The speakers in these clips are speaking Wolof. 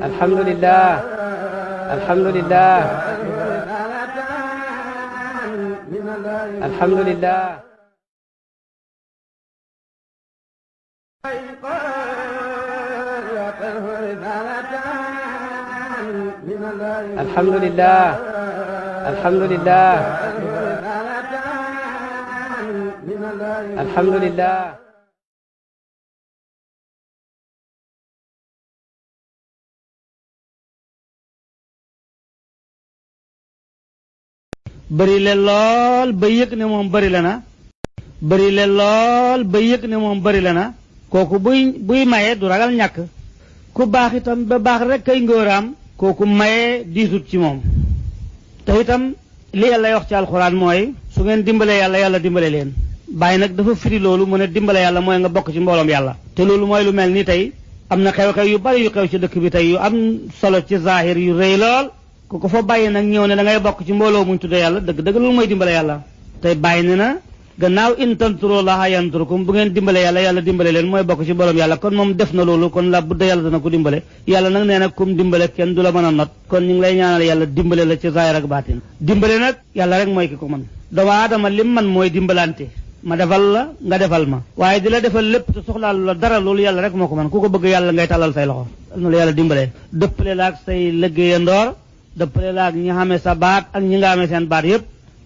alhamdulillah alhamdulillah alhamdulillah alhamdulillah alhamdulillah alhamdulillah bëri le lool ba yëg ne moom bëri la na bëri le lool ba yëg ne moom bëri la na kooku buy maye du ragal ñàkk ku baax itam ba baax rek kay ngóoraam kooku maye diisut ci moom te itam li yàlla wax ci alxuraan mooy su ngeen dimbale yàlla yàlla dimbale leen bàyyi nag dafa firi loolu mu ne dimbale yàlla mooy nga bokk ci mbooloom yàlla te loolu mooy lu mel ni tey am na xew-xew yu bari yu xew ci dëkk bi tey yu am solo ci zahir yu rëy lool ku ko fa bàyyi nag ñëw ne da ngay bokk ci mbooloo muñ tudde yàlla dëgg dëgg loolu mooy dimbale yàlla tey bàyyi ne na gannaaw in tansurullaha yansurkum bu ngeen dimbale yàlla yàlla dimbale leen mooy bokk ci mbooloom yàlla kon moom def na loolu kon la budda yàlla dana ko dimbale yàlla nag nee na kum dimbale kenn du la mën a not kon ñu ngi lay ñaanal yàlla dimbale la ci zahir ak baatin dimbale nag yàlla rek mooy ki ko mën doomu aadama lim man mooy dimbalante ma defal la nga defal ma waaye di la defal lépp te soxlaalu la dara loolu yàlla rek moo ko mën ku ko bëgg yàlla ngay tàllal say loxo nu la yàlla dimbale dëppale la ak say liggéeyandoor dëppale la ak ñi xamee sa baat ak ñi nga amee seen baat yépp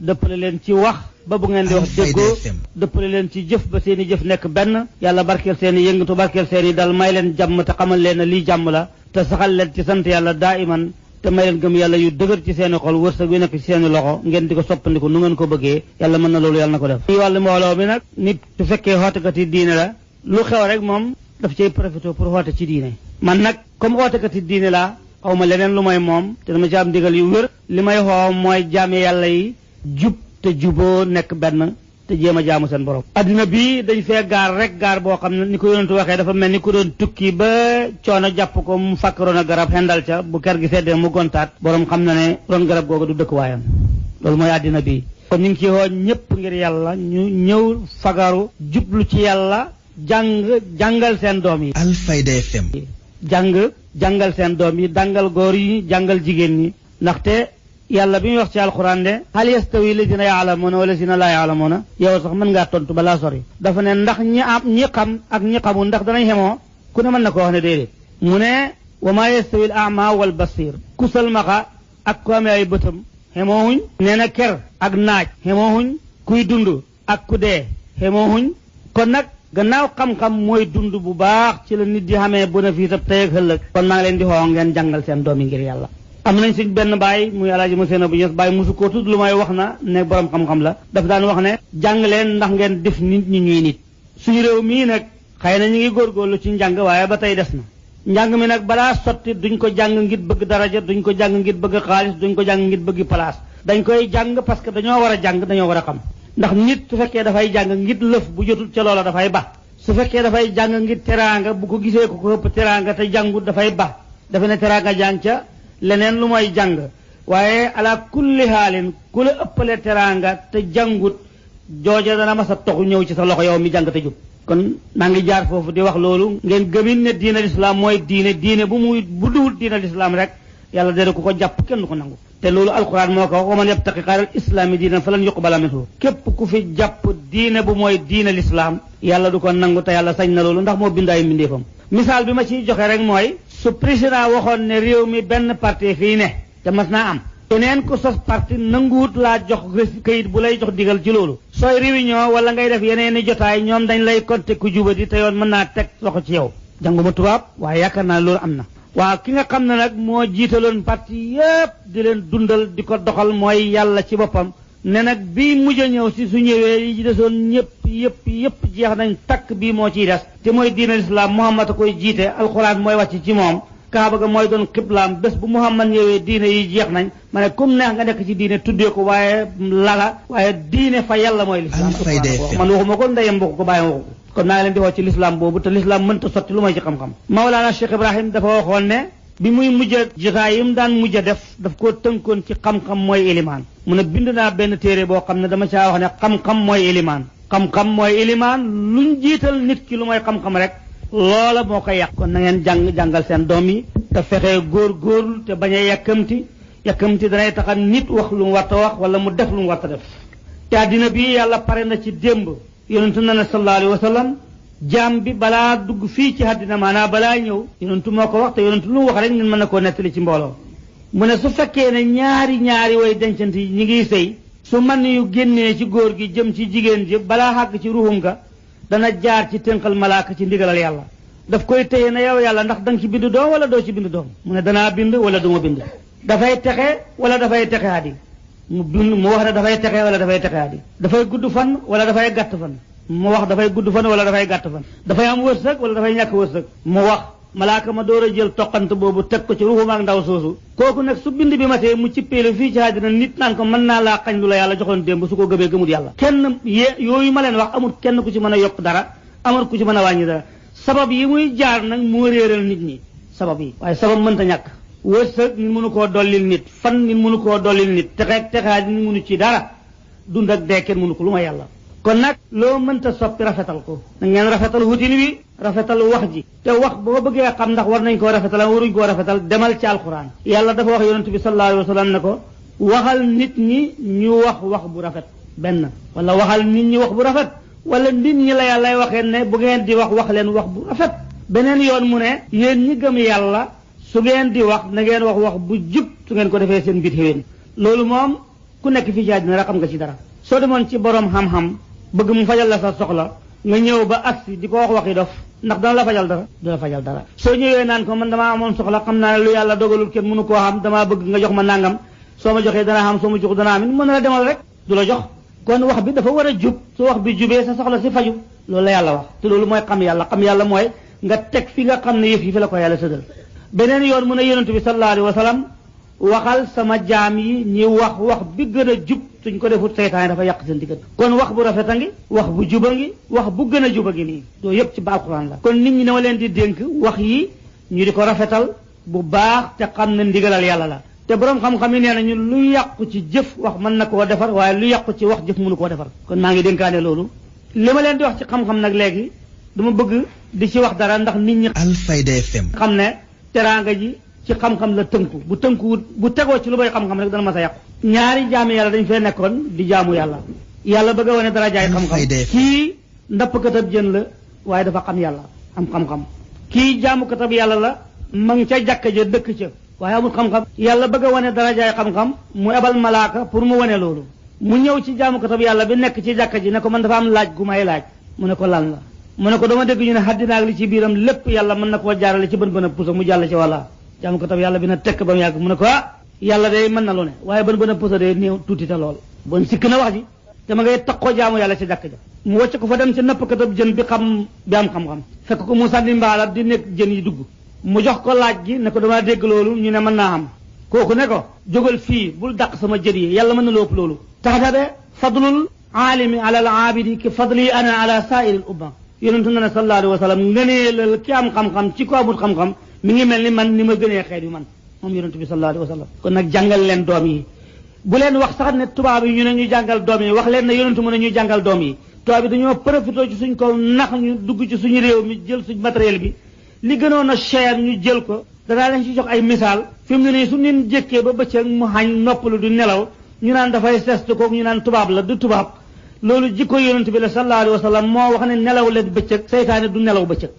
dëppale leen ci wax ba bu ngeen di wax déggoo dëppale leen ci jëf ba seen i jëf nekk benn yàlla barkeel seen i yëngatu barkeel seen i dal may leen jàmm te xamal leen ne lii jàmm la te saxal leen ci sant yàlla daa iman te may leen gëm yàlla yu dëgër ci seen i xol wërsëg wi nekk ci seen i loxo ngeen di ko soppandiku nu ngeen ko bëggee yàlla mën na loolu yàlla na ko def ci wàllu mbooloo mi nag nit su fekkee xootekat yi diine la lu xew rek moom daf cay profité pour xoote ci diine man nag comme xootekat yi diine la xaw ma leneen lu may moom te dama ci am ndigal yu wér li may xoo mooy jaami yàlla yi jub te juboo nekk benn te jéem a jaamu seen borom adduna bi dañ fee gaar rek gaar boo xam ne ni ko yonentu waxee dafa mel ni ku doon tukki ba coono jàpp ko mu fàkkaroon a garab xendal ca bu ker gi seddee mu gontaat borom xam na ne ron garab googu du dëkk waayam loolu mooy addina bi kon ñu ngi ci woo ñëpp ngir yàlla ñu ñëw fagaru jublu ci yàlla jàngal seen doom yi Alfayda FM jàngal seen doom yi jàngal góor yi jàngal jigéen ñi ndaxte yàlla bi muy wax ci alxuraan de hal yastawi lazina yaalamuuna wa lazina laa yaalamuuna yow sax mën ngaa tontu balaa sori dafa ne ndax ñi xam ak ñi xamul ndax danañ xemoo ku ne mën na ko wax ne déedéet mu ne wa maa yastawi al ama wal basir ku salmaxa ak ku amee ay bëtam xemoohuñ nee na ker ak naaj xemoohuñ kuy dund ak ku dee xemoohuñ kon nag gannaaw xam-xam mooy dund bu baax ci la nit di xamee bénéfice ab tey ak ëllëg kon maa ngi leen di xoo ngeen jàngal seen doom yi ngir yàlla am nañ suñ benn baay muy alaaji Museena bu Ñas baay mosu koo tudd lu may wax na ne borom xam-xam la daf daan wax ne jàng leen ndax ngeen def nit ñi ñuy nit suñu réew mii nag xëy na ñu ngi góorgóorlu ci njàng waaye ba tey des na njàng mi nag balaa sotti duñ ko jàng ngir bëgg daraja duñ ko jàng ngir bëgg xaalis duñ ko jàng ngir bëgg place dañ koy jàng parce que dañoo war a jàng dañoo war a xam ndax nit su fekkee dafay jàng ngir lëf bu jotul ca loola dafay ba su fekkee dafay jàng ngir teraanga bu ko gisee ko ëpp teraanga te jàngut dafay ba dafa ne teraanga jàng ca leneen lu mooy jàng waaye ala kulli xaalin ku la ëppale teraanga te jàngut jooja dana mas a toxu ñëw ci sa loxo yow mi jàng te jub kon maa ngi jaar foofu di wax loolu ngeen gëmin ne diina lislaam mooy diine bu duwul diina lislaam rek yàlla dana ku ko jàpp kenn du ko nangu te loolu alquran moo ko wax wa man yabtaqi xayral islaami diinan falan yuqbala minhu képp ku fi jàpp diine bu mooy diina lislaam yàlla du ko nangu te yàlla sañ na loolu ndax moo bind ay mbindeefam misaal bi ma ciy joxe rek mooy su président waxoon ne réew mi benn parti fii ne te mas naa am keneen ku sos parti nanguwut laa jox kayit bu lay jox digal ci loolu sooy réunion wala ngay def yeneen i jotaay ñoom dañ lay compter ku jubadi te yoon mën naa teg loxo ci yow jànguma tubaab waaye yaakaar naa loolu am na waaw ki nga xam ne nag moo jiitaloon parti yépp di leen dundal di ko doxal mooy yàlla ci boppam ne nag bii mujj a ñëw si su ñëwee yi ci desoon yépp jeex nañ takk bii moo ciy des te mooy diina lislaam Muhammad a koy jiite alxuraan mooy wàcc ci moom kaaba ga mooy doon xiblaam bés bu Muhammad ñëwee diine yi jeex nañ ma ne comme neex nga nekk ci diine tuddee ko waaye diine fa yàlla mooy lislaam man waxuma ko ndeyam waxu ko bàyyi waxu ko kon naa leen di wax ci lislaam boobu te lislaam mënta sotti lu may ci xam-xam Mawlaana Cheikh Ibrahim dafa waxoon ne bi muy mujj a jotaay yi mu daan mujj a def daf koo tënkoon ci xam-xam mooy ilimaan mu ne bind naa benn téere boo xam ne dama caa wax ne xam-xam mooy ilimaan xam-xam mooy ilimaan luñ jiital nit ki lu mooy xam-xam rek loola moo ko yàq kon na ngeen jàngal seen doom yi te fexe góor te bañ a yàkkamti danay tax nit wax lu mu war a wax wala mu def lu mu war a def te àddina bi yàlla pare na ci démb yonentu na ne sallallahu alayhi wa sallam jaam bi balaa dugg fii ci àddina maanaam balaa ñëw yonentu moo ko wax te yonentu lu mu wax rek ñun mën na koo nettali ci mbooloo mu ne su fekkee ne ñaari way dencante yi ñi ngi sëy su man yu génnee ci góor gi jëm ci jigéen ji balaa xàgg ci ruxum ga dana jaar ci tënkal malaaka ci ndigalal yàlla daf koy téye na yow yàlla ndax danga ci bind doom wala doo ci bind doom mu ne danaa bind wala du ma bind dafay texe wala dafay texe adi mu wax ne dafay texe wala dafay texe adi dafay gudd fan wala dafay gàtt fan mu wax dafay gudd fan wala dafay gàtt fan dafay am wërsëg wala dafay ñàkk wërsëg mu wax malaaka ma door a jël toqant boobu teg ko ci ruuxum ak ndaw soosu kooku nag su bind bi matee mu cippeelu fii ci àddina nit naan ko mën naa laa xañ lu la yàlla joxoon démb su ko gëmee gëmul yàlla kenn yooyu ma leen wax amul kenn ku ci mën a yokk dara amul ku ci mën a wàññi dara sabab yi muy jaar nag moo réeral nit ñi sabab yi waaye sabab mënta ñàkk wërsëg nit mënu koo dollil nit fan nit mënu koo dollil nit texaat nit mënu ci dara dund ak dee kenn mënu ko lu ma yàlla kon nag loo mënta soppi rafetal ko na ngeen rafetal wutin wi rafetal wax ji te wax boo bëggee xam ndax war nañ koo rafetal waruñ koo rafetal demal ci alquran yàlla dafa wax yonent bi sallallahu alayhi wa sallam ne ko waxal nit ñi ñu wax bu rafet benn wala waxal nit ñi wax bu rafet wala nit ñi la yàllay waxee ne bu ngeen di wax leen wax bu rafet beneen yoon mu ne yéen ñi gëm yàlla su ngeen di wax na ngeen wax bu jub su ngeen ko defee seen mbir xéwén loolu moom ku nekk fii ci àddina rek xam nga ci dara soo demoon ci borom xam-xam bëgg mu fajal la sa soxla nga ñëw ba agsi di ko waxi dof ndax dana la fajal dara du la fajal dara soo ñëwee naan ko man damaa amoon soxla xam naa ne lu yàlla dogalul kenn mënu koo xam damaa bëgg nga jox ma nangam soo ma joxee danaa xam soo ma jox danaa am mën na la demal rek du la jox kon wax bi dafa war a jub su wax bi jubee sa soxla si faju loolu la yàlla wax te loolu mooy xam yàlla mooy nga teg fi nga xam ne yëf yi fi la ko yàlla sëdal beneen yoon mu ne yonent bi sallallahu alayhi wa sallam waxal sama jaam yi ñi wax bi gën a jub suñ ko defut seytaane dafa yàq seen diggante kon wax bu rafet a ngi wax bu juba ngi wax bu gën a juba ngi nii doo yëpp ci alxuraan la kon nit ñi dama leen di dénk wax yi ñu di ko rafetal bu baax te xam ne ndigalal yàlla la te borom xam-xam yi nee nañu lu yàqu ci jëf wax mën na koo defar waaye lu yàqu ci wax jëf mënu koo defar kon maa ngi dénkaane loolu li ma leen di wax ci xam-xam nag léegi dama bëgg di ci wax dara ndax nit ñi Alfayda FM xam ne teraanga ji ci xam-xam la tënku bu tënkuwut bu tegoo ci lu bay xam-xam rek dana ma sa yàqu ñaari jaami yàlla dañ fee nekkoon di jaamu yàlla bëgg a wane dara jaay xam-xam kii ndappkatab jën la waaye dafa xam yàlla am xam-xam kii jaamukatab yàlla la ma ngi ca jàkka ja dëkk ca waaye amul xam-xam yàlla bëgg a wane dara jaay xam-xam mu ebal malaaka pour mu wane loolu mu ñëw ci jaamukatab yàlla bi nekk ci jàkka ji ne ko man dafa am laaj gu may laaj mu ne ko lan la mu ne ko dama dégg ñu ne àddina ak li ci biiram lépp yàlla mën na koo jaarale ci bën a pusa mu jàll ci walla jaamukatab yàlla bi na tekk ba mu yàgg mu ne ko yàlla day mën na lu ne waaye bën a pusa day néew tuuti te lool bon sikk na wax ji te ma ngay takkoo jaamu yàlla ci jàkk ja mu wàcc ko fa dem ci nappkatab jën bi am xam-xam fekk ko mu sànni mbaala di nekk jën yi dugg mu jox ko laaj gi ne ko damaa dégg loolu ñu ne mën naa xam kooku ne ko jógal fii bul dàq sama jën yi yàlla mën na lu ëpp loolu tax na de fadlul aalimi ala al aabidi ki fadli ana ala saairil umma yonentu na ne sallallahu alayhi wa sallam ngëneelal ki am xam-xam ci ko amul xam-xam mi ngi mel ni man ni ma gënee xeet yu man moom yonentu bi sallallahu alayhi wa sallam kon nag jàngal leen doom yi bu leen wax sax ne tubaab yi ñu ne ñu jàngal doom yi wax leen ne yonentu mu ne ñu jàngal doom yi tubaab yi dañoo profité ci suñ ko nax ñu dugg ci suñu réew mi jël suñ matériel bi li gënoon a cher ñu jël ko danaa leen ci jox ay misaal fi mu ne nii su neen jékkee ba bëccëg mu xañ noppalu du nelaw ñu naan dafay sest kook ñu naan tubaab la du tubaab loolu jikko yonent bi la sallallahu alayhi wa sallam moo wax ne nelaw leen bëccëg seytaane du nelaw bëccëg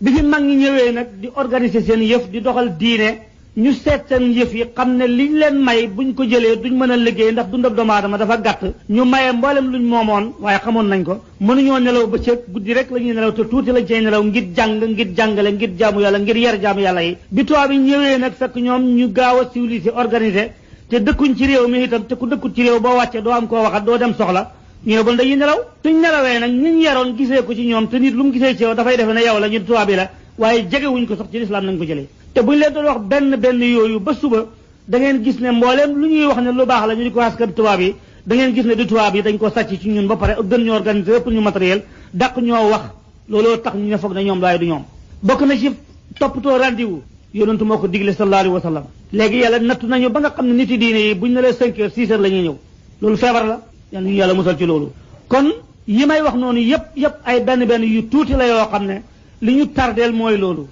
bi fi mag ñi ñëwee nag di organiser seen yëf di doxal diine ñu seet seen yëf yi xam ne liñ leen may buñ ko jëlee duñ mën a liggéey ndax dundab doomu aadama dafa gàtt ñu maye mboolem luñ moomoon waaye xamoon nañ ko mënuñoo nelaw bëccëg guddi rek la ñuy nelaw te tuuti lañ cay nelaw ngir jàng ngir jàngale ngir jaamu yàlla ngir yar jaamu yàlla yi bi tubaab yi ñëwee nag fekk ñoom ñu gaaw a civilisé organisé te dëkkuñ ci réew mi itam te ku dëkkut ci réew boo wàcce doo am koo waxat doo dem soxla ñu ne bon dañuy nelaw suñ nelawee nag ñiñ yaroon gisee ko ci ñoom te nit lu mu gisee ci yow dafay defe ne yow la ñu tubaab yi la waaye jegewuñ ko sax ci lislaam nañ ko jëlee te buñ leen doon wax benn yooyu ba suba da ngeen gis ne mbooleem lu ñuy wax ne lu baax la ñu di ko askan tubaab yi da ngeen gis ne du tubaab yi dañ ko sàcc ci ñun ba pare gën ñoo organisé ëpp ñu matériel dàq ñoo wax looloo tax ñu ne foog ne ñoom waaye du ñoom bokk na ci toppatoo rendez-vous yonentu moo ko digle sallallahu alayhi wa sallam léegi yàlla nattu nañu ba nga xam ne nit yi diine yi buñ ne lee 5 heures 6 heures la ñuy ñëw loolu feebar la yàlla ñu yàlla musal ci loolu kon yi may wax noonu yëpp ay benn yu tuuti la yoo xam ne li ñu tardeel mooy loolu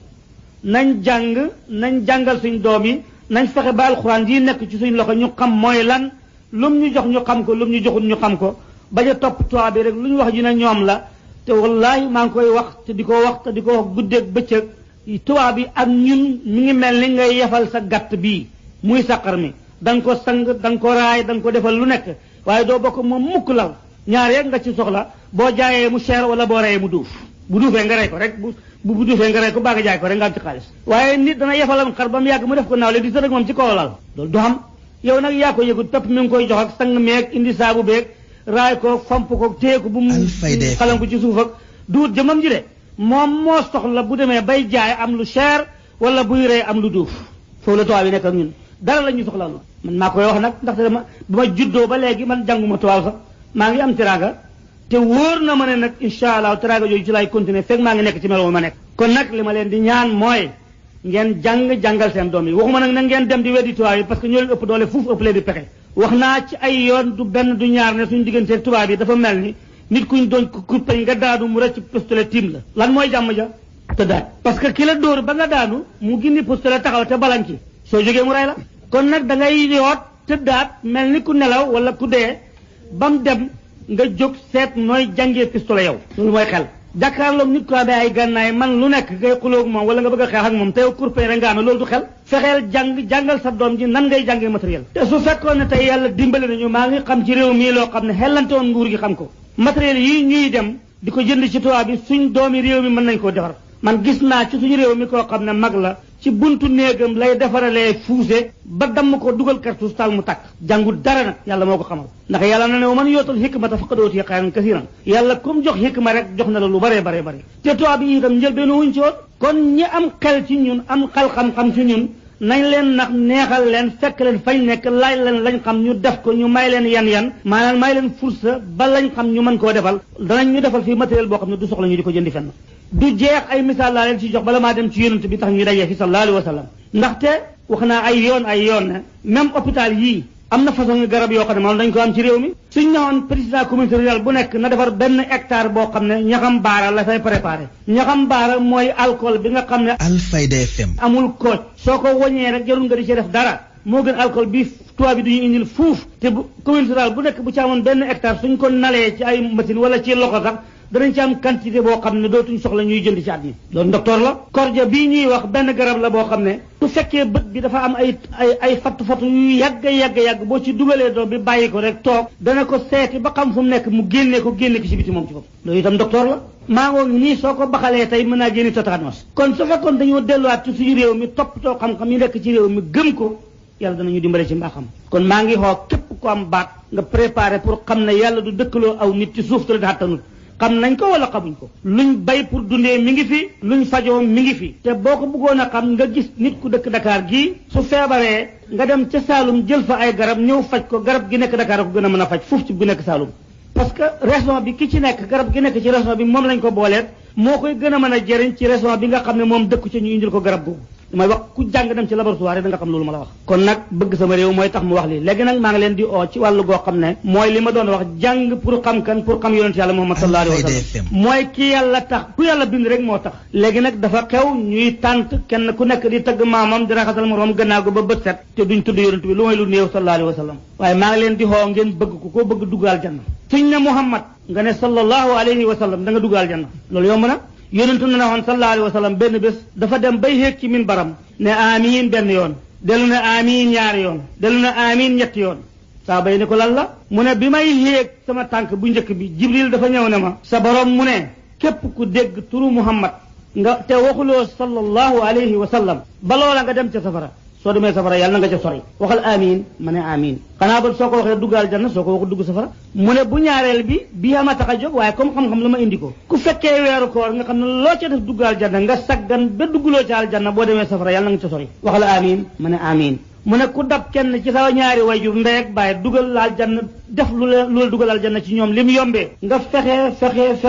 nañ jàngal suñ doom yi nañ fexe ba alxuraan yi nekk ci suñ loxo ñu xam mooy lan lum ñu jox ñu xam ko lum ñu joxul ñu xam ko bañ a topp tubaab bi rek lu ñu wax ji ne ñoom la te wallaahi maa ngi koy wax te di ko wax guddeeg bëccëg tubaab bi ak ñun mi ngi mel ni ngay yefal sa gàtt bii muy saqar mi da nga ko sang da nga ko raay da nga ko defal lu nekk waaye doo bokk moom mukk lal ñaar yeeg nga ci soxla boo jaayee mu cher wala boo reyee mu duuf bu duufee nga rey ko rek bu duufee nga rey ko baa nga jaay ko rek nga am ci xaalis waaye nit dana yefalam xar ba mu yàgg mu def ko naaw léegi di tëdd ak moom ci kaw lal loolu du xam yow nag yaa ko yëgut topp mi ngi koy jox ak sang meeg indi saabu beeg raay ko fomp ko téye ko bu mu xalam ko ci suuf ak duut jëmam ji de moom moo soxla bu demee bay jaay am lu cher wala buy rey am lu duuf foofu la tubaab yi nekk ak ñun dara la ñu soxla lu man maa koy wax nag ndaxte dama ba ma juddoo ba léegi man jànguma tubaab sax maa ngi am teraanga te wóor na ma ne nag incha allah teraanga jooju ci laay continuer fekk maa ngi nekk ci melo ma nekk kon nag li ma leen di ñaan mooy ngeen jàngal seen doom yi waxuma nag na ngeen dem di weddi tubaab yi parce que ñoo leen ëpp doole fuuf ëpp leen di pexe wax naa ci ay yoon du benn du ñaar ne suñu digganteeg tubaab yi dafa mel ni nit kuñ doon kurpeñ nga daanu mu rëcc pistolet tiim la lan mooy jàmm ja te daaj parce que ki la dóor ba nga daanu mu gindi pistolet taxaw te balan ci soo jógee mu rey la kon nag da ngay yoot tëddaat mel ni ku nelaw wala ku dee ba mu dem nga jóg seet nooy jàngee pistolet yow loolu mooy xel jàkkaarloog nit ko amee ay gànnaay man lu nekk ngay xulóog moom wala nga bëgg a xeex ak moom te yow kurpeñ rek nga amee loolu du xel fexeel jàngal sa doom ji nan ngay jàngee matériel te su fekkoon ne tey yàlla dimbali nañu maa ngi xam ci réew mii loo xam ne xellante woon nguur gi xam ko matériel yii ñuy dem di ko jënd ci tubaab bi suñ doomi réew mi mën nañ koo defar man gis naa ci suñu réew mi koo xam ne mag la ci buntu néegam lay defaralee fuuse ba damm ko dugal kartuus taal mu takk jàngul dara nag yàlla moo ko xamal ndax yàlla na ne wa man yootal hikmata faqad utiya xayran kasiran yàlla comme jox hikma rek jox na la lu bare bare bare te tubaab yi itam njëlbéenu wuñ ci woon kon ñi am xel ci ñun am xel xam-xam ci ñun nañ leen nag neexal leen fekk leen fañ nekk laaj leen lañ xam ñu def ko ñu may leen yan maanaam may leen fursa ba lañ xam ñu mën koo defal danañ ñu defal fii matériel boo xam ne du soxla ñu di ko jëndi fenn du jeex ay misaal laa leen ci jox bala maa dem ci yonent bi tax ñu dajee fi sallallahu alayhi wa sallam ndaxte wax naa ay yoon ne même hôpital yii am na façon garab yoo xam ne moom dañ ko am ci réew mi suñ newoon président communauté rurale bu nekk na defar benn hectare boo xam ne ñaxam baara la fay préparé ñaxam baara mooy alcool bi nga xam ne Alfayda FM amul kooj soo ko waññee rek jarul nga di ci def dara moo gën alcool bi tubaab bi duñu indil fuuf te bu communauté rurale bu nekk bu ci amoon benn hectare suñ ko nalee ci ay machine wala ci loxo sax danañ ci am quantité boo xam ne dootuñ soxla ñuy jënd ci at mi loolu docteur la korja bii ñuy wax benn garab la boo xam ne su fekkee bët bi dafa am ay fattu yu yàgg boo ci dugalee doom bi bàyyi ko rek toog dana ko seeti ba xam fu mu nekk mu génne ko ci biti moom ci bopp loolu itam docteur la maangoo ngi nii soo ko baxalee tey mën naa génne tétanos kon su fekkoon dañoo delluwaat ci suñu réew mi toppatoo xam-xam yi nekk ci réew mi gëm ko yàlla danañu dimbale ci mbaaxam kon maa ngi xoo képp ko am baat nga préparé pour xam ne yàlla du dëkkaloo aw nit ci suuf te xattanut xam nañ ko wala xamuñ ko luñ bay pour dundee mi ngi fi luñ fajoo mi ngi fi te boo ko bëggoon a xam nga gis nit ku dëkk Dakar gii su feebaree nga dem ca Saalum jël fa ay garab ñëw faj ko garab gi nekk Dakar ko gën a mën a faj fuuf ci bu nekk Saalum parce que région bi ki ci nekk garab gi nekk ci région bi moom lañ ko booleet moo koy gën a mën a jëriñ ci région bi nga xam ne moom dëkku ci ñu indil ko garab googu damay wax ku jàng dem ci laboratoire da nga xam loolu ma la wax kon nag bëgg sama réew mooy tax mu wax lii léegi nag maa ngi leen di oo ci wàllu goo xam ne mooy li ma doon wax jàng pour xam kan pour xam yonent yàlla Muhammad sallallahu alayhi wa sallam mooy ki yàlla tax ku yàlla bind rek moo tax léegi nag dafa xew ñuy tànt kenn ku nekk di tagg maamam di raxasal moroom gannaaw go ba bët set te duñ tudd yonent bi lu mooy lu néew sallallahu alayhi wa sallam waaye maa ngi leen di xoo ngeen bëgg ku ko bëgg dugg aljanna suñ ne Muhammad nga ne sallallahu alayhi wa sallam da nga dugg aljanna loolu yomb na yonentu na woon sallallahu alayhi wa sallam benn bés dafa dem bay xéeg ci min baram ne amiin benn yoon dellu ne amiin ñaari yoon dellu ne amiin ñetti yoon saa bay ne ko lan la mu ne bi may xéeg sama tànk bu njëkk bi jibril dafa ñëw ne ma sa borom mu ne képp ku dégg turu muhammad nga te waxuloo sallallahu alayhi wa sallam ba loola nga dem ca safara soo demee safara yàlla na nga ca sori waxal amiin ma ne amiin xanaa ba soo ko waxee duggal janna soo ko waxul dugg safara mu ne bu ñaareel bi bii ama tax a jóg waaye comme xam-xam la ma indi ko ku fekkee weeru koor nga xam ne loo ca def duggal janna nga saggan ba dugguloo ca aljanna boo demee safara yàlla na nga ca sori waxal amiin ma ne amiin mu ne ku dab kenn ci sa ñaari wayjur ndey ak baay dugal la aljanna def lu la dugal aljanna ci ñoom li mu yombee nga fexe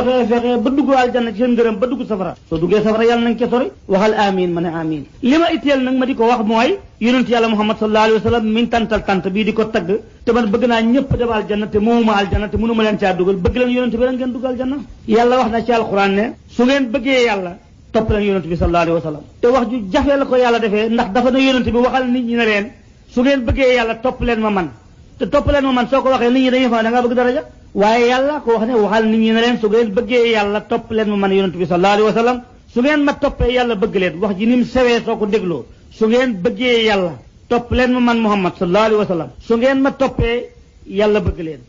ba dugg aljanna ci seen ngërëm ba dugg safara soo duggee safara yàlla nañ ca sori waxal amiin ma ne amiin li ma itteel nag ma di ko wax mooy yonent yàlla Muhammad sallallahu alayhi wa sallam min tantal tant bii di ko tagg te man bëgg naa ñëpp dem aljanna te moomuma aljanna te mënuma leen caa dugal bëgg leen yonent bi rek ngeen dugg aljanna yàlla wax na ci alquran ne su ngeen bëggee yàlla topp leen yonent bi sallallahu alayhi wa sallam te wax ju jafe la ko yàlla defee ndax dafa ne yonent bi waxal nit ñi ne leen su ngeen bëggee yàlla topp leen ma man te topp leen ma man soo ko waxee nit ñi dañuy fa da ngaa bëgg daraja waaye yàlla ko wax ne waxal nit ñi ne leen su ngeen bëggee yàlla topp leen ma man yonent bi sallallahu alayhi wa sallam su ngeen ma toppee yàlla bëgg leen wax ji ni mu sewee soo ko dégloo su ngeen bëggee yàlla topp leen ma man Muhammad sallallahu alayhi wa sallam su ngeen ma toppee yàlla bëgg leen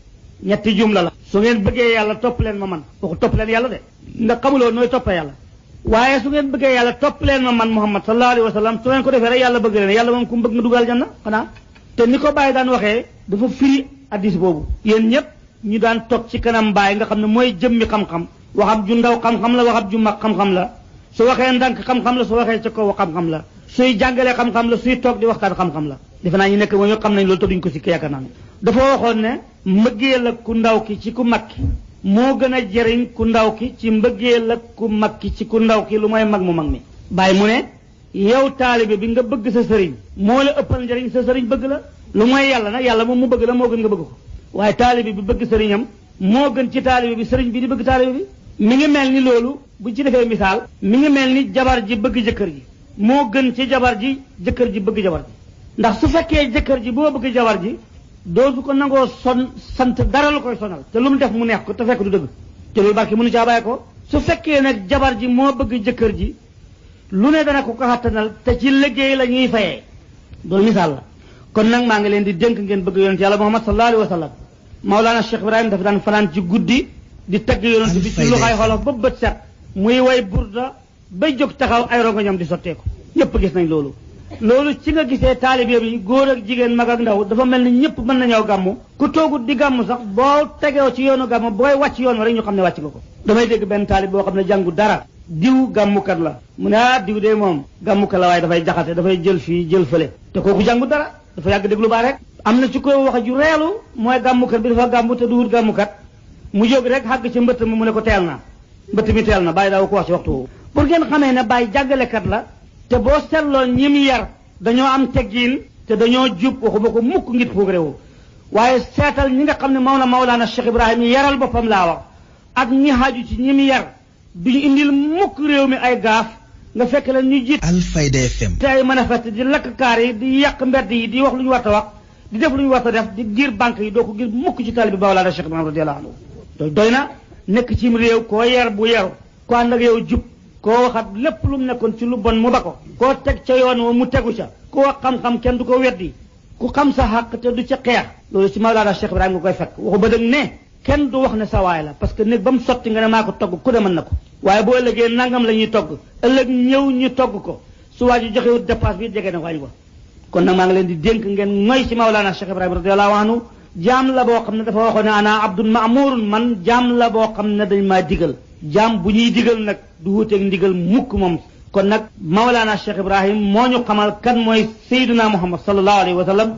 ñetti jumla la su ngeen bëggee yàlla topp leen ma man waxu topp leen yàlla de ndax xamuloo nooy toppee yàlla waaye su ngeen bëggee yàlla topp leen ma man Muhammad sallallahu alayhi wa sallam su ngeen ko defee rek yàlla bëgg leen yàlla moom ku mu bëgg nga dugal janna xanaa te ni ko Baye daan waxee dafa firi addis boobu yéen ñëpp ñu daan toog ci kanam Baye nga xam ne mooy jëmmi xam-xam waxam ju ndaw xam-xam la waxam ju mag xam-xam la su waxee ndànk xam-xam la su waxee ca kaw xam-xam la suy jàngalee xam-xam la suy toog di waxtaan xam-xam la defe naa ñu nekk mooy xam nañ loolu te duñ ko sikk yaakaar naa ne dafa waxoon ne mbëggeel ak ku ndaw ki ci ku mag ki moo gën a jëriñ ku ndaw ki ci mbëggeel ak ku mag ki ci ku ndaw ki lu mooy mag mu mag mi Baye mu ne yow taalibe bi nga bëgg sa sëriñ moo la ëppal njëriñ sa sëriñ bëgg la lu mooy yàlla nag yàlla moom mu bëgg la moo gën nga bëgg ko waaye taalibe bi bëgg sëriñam moo gën ci taalibe bi sëriñ bi di bëgg taalibe bi mi ngi mel ni loolu buñ ci defee misaal mi ngi mel ni jabar ji bëgg jëkkër ji moo gën ci jabar ji jëkkër ji bëgg jabar ji ndax su fekkee jëkkër ji boo bëgg jabar ji dootu ko nangoo sant dara lu koy sonal te lu mu def mu neex ko te fekk du dëgg te loolu barki mënu caa bàyyi ko su fekkee nag jabar ji moo bëgg jëkkër ji lu ne dana ko ko xattanal te ci liggéey la ñuy fayee loolu misaal la kon nag maa ngi leen di dénk ngeen bëgg yonent yàlla Muhammad sallallahu alayhi wa sallam Maulana Cheikh Ibrahim dafa daan fanaan ci guddi di tagg yonent bi ci lu xay xolof ba bët set muy way burda bay jóg taxaw ay rongoñam di sotteeku ñëpp gis nañ loolu ci nga gisee taalibe bi góor ak jigéen mag ak ndaw dafa mel ni ñëpp mën nañoo gàmmu ku toogut di gàmmu sax boo tegoo ci yoonu gàmmu booy wàcc yoon rek ñu xam ne wàcc nga ko damay dégg benn taalib boo xam ne jàngu dara diw gàmmukat la mu ne diw de moom gàmmukat la waaye dafay jaxase dafay jël fii jël fële te kooku jàngu dara dafa yàgg déglu baa rek am na ci koy wax ju reelu mooy gàmmukat bi dafa gàmmu te du wut gàmmukat mu jóg rek xàgg ci mbëtt mi mu ne ko teel na mbëtt mi teel na bàyyi daaw ko wax ci waxtu woowu pour ngeen xamee ne bàyyi jàngalekat la te boo seetloo ñi mu yar dañoo am teggiin te dañoo jub waxuma ko mukk ngir progrès wu waaye seetal ñi nga xam ne Mawlana Cheikh Ibrahim yaral boppam laa wax ak ñi xaaju ci ñi mu yar duñu indil mukk réew mi ay gaaf nga fekk la ñu jiit Alfayda FM te ay manifeste di lakk kaar yi di yàq mbedd yi di wax lu ñu war a wax di def lu ñu war a def di giir banque yi doo ko gis mukk ci taalibe Mawlana Cheikh Ibrahim radiyallahu anhu doy na nekk ci réew koo yar bu yaru ko ànd ak yow jub koo waxat lépp lu mu nekkoon ci lu bon mu ba ko koo teg ca yoon wa mu tegu ca ku wax xam-xam kenn du ko weddi ku xam sa xàq te du ca xeex loolu ci Mawlana Cheikh Ibrahim nga koy fekk waxu ba dëgg ne kenn du wax ne sa waay la parce que néeg ba mu sotti nga ne maa ko togg ku ne mën na ko waaye boo ëllëgee nangam la ñuy togg ëllëg ñëw ñu togg ko su waa ji joxewut dépasse bi jege na waañ ko kon nag maa ngi leen di dénk ngeen ngoy ci Mawlana Cheikh Ibrahim radiyallahu anhu jaam la boo xam ne dafa waxoon ne ana abdun ma'murun man jaam la boo xam ne dañ maa digal jaam bu ñuy digal nag du wuuteeg ndigal mukk moom kon nag Mawlana Cheikh Ibrahim moo ñu xamal kan mooy Seydina Muhammad sallallahu alayhi wa sallam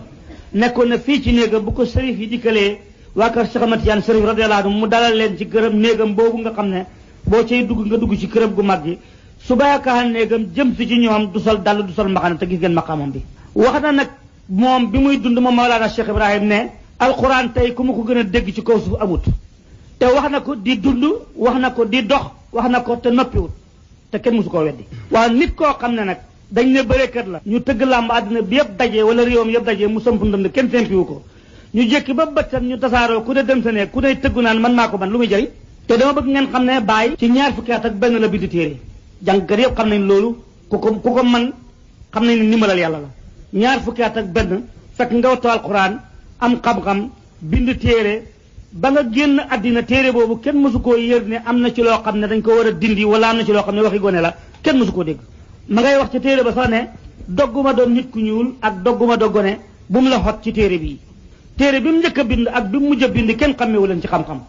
nekkoon na fii ci néegam bu ko sërif yi dikkalee waa kër Cheikh Ahmad Tijaan sërif radiyallahu anhu mu dalal leen ci këram néegam boobu nga xam ne boo cay dugg nga dugg ci këram gu mag gi su bayakaxan néegam jëm si ci ñoom du sol dàll du sol mbaxana te gis ngeen maqaamam bi wax na nag moom bi muy dund moom Mawlana Cheikh Ibrahim ne alquran tey ku ma ko gën a dégg ci kaw suuf amut te wax na ko di dund wax na ko di dox wax na ko te noppiwut te kenn musu koo weddi waaw nit koo xam ne nag dañ ne bëreekat la ñu tëgg làmb àddina bi yëpp daje wala réewam yëpp daje mu samp ndënd kenn sempiwu ko ñu jékki ba bëccëg ñu tasaaroo ku ne dem sa ne ku ne tëggu naan man maa ko ban lu muy jëriñ te dama bëgg ngeen xam ne bàyyi ci ñaar fukki at ak benn la bind téere jàngkat yëpp xam nañ loolu ku ko man xam nañ ne ndimbalal yàlla la ñaar fukki at ak benn fekk nga wattu alquran am xam-xam bind téere ba nga génn àddina téere boobu kenn mësu koo yër ne am na ci loo xam ne dañ ko war a dindi wala am na ci loo xam ne waxi gone la kenn mësu koo dégg ma ngay wax ci téere ba sax ne dogguma doon nit ku ñuul ak dogguma doggone bu mu la xot ci téere bii téere bi mu njëkk a bind ak bi mu mujj a bind kenn xammewu leen ci xam-xam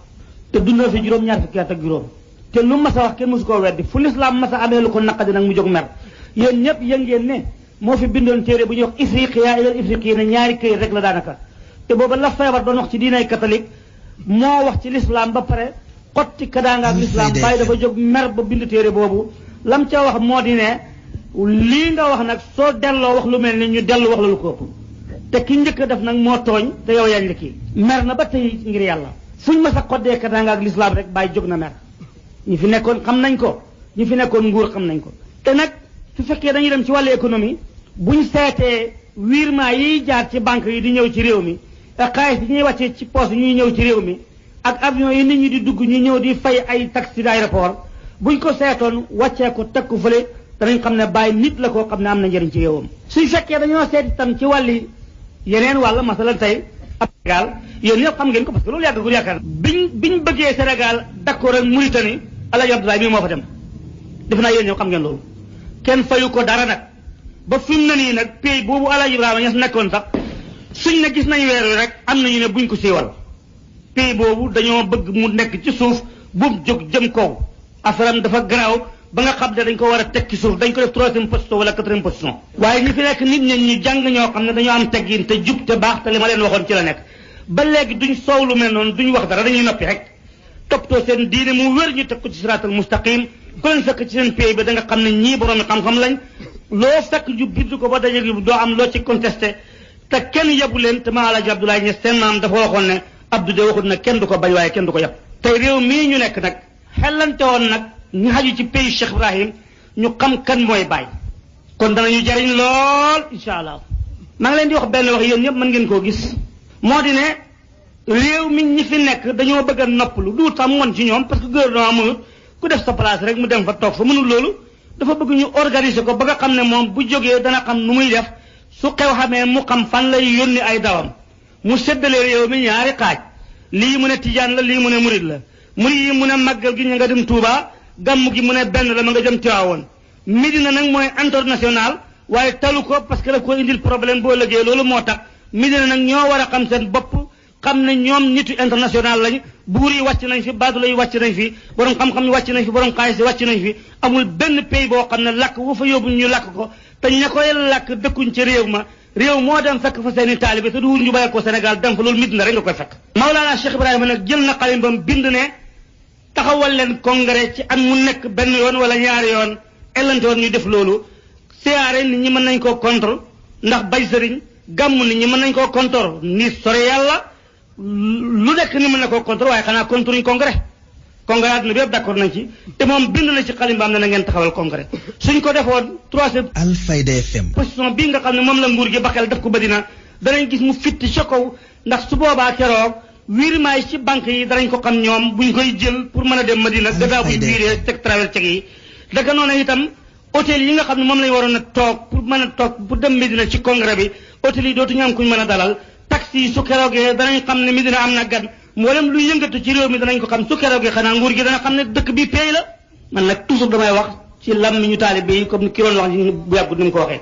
te dundoo fi juróom ñaar fukki at ak juróom te lu mas a wax kenn mësu koo weddi fu lislaam mas a amee lu ko naqadi nag mu jóg mer yéen ñëpp yëg ngeen ne moo fi bindoon téere bu ñuy wax ifriqiya ilal ifriqiya ne ñaari këyit rek la daanaka te booba la feebar doon wax ci diinay catholique moo wax ci l'islam ba pare xotti kadaanga ak l'islam bàyyi dafa jóg mer ba bind téere boobu lam ca wax moo di ne lii nga wax nag soo delloo wax lu mel ni ñu dellu wax la lu ko ëpp te ki njëkk a def nag moo tooñ te yow yañ la kii mer na ba tey ngir yàlla fuñ ma sa xoddee kadaanga ak l'islam rek bàyyi jóg na mer ñi fi nekkoon xam nañ ko ñi fi nekkoon nguur xam nañ ko te nag su fekkee dañuy dem ci wàllu économie buñ seetee virement yiy jaar ci banque yi di ñëw ci réew mi ak xaalis yi ñuy wàccee ci poste ñuy ñëw ci réew mi ak avion yi nit ñi di dugg ñu ñëw di fay ay taxi d'aéroport buñ ko seetoon wàccee ko teg ko fële danañ xam ne bàyyi nit la koo xam ne am na njëriñ ci réewam suñ fekkee dañoo seet itam ci wàlli yeneen wàll masalan tey ab Sénégal yéen ñëpp xam ngeen ko parce que loolu yàggagul yaakaar biñ bëggee Sénégal d'accord ak Mauritanie Alaaji Abdoulaye bii moo fa dem def naa yéen ñëpp xam ngeen loolu kenn fayu ko dara nag ba fi mu ne nii nag pays boobu Alaaji Ibrahima Ñas nekkoon sax suñ ne gis nañ weer wi rek am nañu ne buñ ko siiwal pays boobu dañoo bëgg mu nekk ci suuf bu mu jóg jëm kaw affaire dafa garaaw ba nga xam ne dañ ko war a teg ci suuf dañ ko def 3e position wala 4e position waaye ñi fi nekk nit ñi ñu jàng ñoo xam ne dañoo am teggin te jub te baax te li ma leen waxoon ci la nekk ba léegi duñ soow lu mel noonu duñ wax dara dañuy noppi rek toppatoo seen diine mu wér ñu teg ko ci siraatal mustaqim ku leen fekk ci seen pays bi da nga xam ne ñii borom xam-xam lañ loo fekk ju bind ko ba daje doo am loo ci contesté te kenn yabu leen te ma Alaaji Abdoulaye Niass seen maam dafa waxoon ne Abdou de waxut ne kenn du ko bañ waaye kenn du ko yab tey réew mii ñu nekk nag xellante woon nag ñu xaju ci pays Cheikh Ibrahim ñu xam kan mooy baay kon danañu jariñ lool incha allah maa ngi leen di wax benn wax yéen ñëpp mën ngeen koo gis moo di ne réew mi ñi fi nekk dañoo bëgg a noppalu du tam moon ci ñoom parce que gouvernement mënut ku def sa place rek mu dem fa toog fa mënul loolu dafa bëgg ñu organiser ko ba nga xam ne moom bu jógee dana xam nu muy def su xew xamee mu xam fan lay yónni ay dawam mu séddalee réew mi ñaari xaaj lii mu ne tijaan la lii mu ne murid la murid yi mu ne màggal gi ñu nga dem Touba gàmm gi mu ne benn la ma nga jëm Tiwaawoon Medina nag mooy international waaye talu ko parce que daf ko indil problème boo lëggee loolu moo tax Medina nag ñoo war a xam seen bopp xam ne ñoom nitu international lañ buur yi wàcc nañ fi baadula yi wàcc nañ fi borom xam-xam yi wàcc nañ fi borom xaalis yi wàcc nañ fi amul benn pays boo xam ne làkk wu fa yóbbu ñu làkk ko te ña koy làkk dëkkuñ ci réew ma réew moo dem fekk fa seeni taalibe te du ñu bàyyi ko Sénégal dem fa loolu Medina rek nga koy fekk Mawlana Cheikh Ibrahima nag jël na xalimbam bind ne taxawal leen congrès ci at mu nekk benn yoon wala ñaari yoon ellante woon ñu def loolu siyaare nit ñi mën nañ koo contre ndax bay sëriñ gàmm nit ñi mën nañ koo contre ni sore yàlla lu nekk ni mën na koo contre waaye xanaa contre ñu congrès àdduna bi yëpp d'accord nañ ci te moom bind na ci xalimbaam ne na ngeen taxawal congrès suñ ko defoon 3e Alfayda FM position bii nga xam ne moom la nguur gi baxel def ko Madina danañ gis mu fitti ca kaw ndax su boobaa keroog virement yi ci banque yi danañ ko xam ñoom buñ koy jël pour mën a dem Madina gannaaw buñ viré teg travers ceg yi daka noonu itam hôtel yi nga xam ne moom lañ waroon a toog pour mën a toog pour dem Medina ci congrès bi hôtel yi dootuñu am kuñ mën a dalal taxi yi su keroogee danañ xam ne Medina am na gan mboolem lu yëngatu ci réew mi danañ ko xam su keroogee xanaa nguur gi dana xam ne dëkk bi pay la man nag toujours damay wax ci làmmiñu taalibe yi comme ki doon wax bu yàggut ni mu ko waxee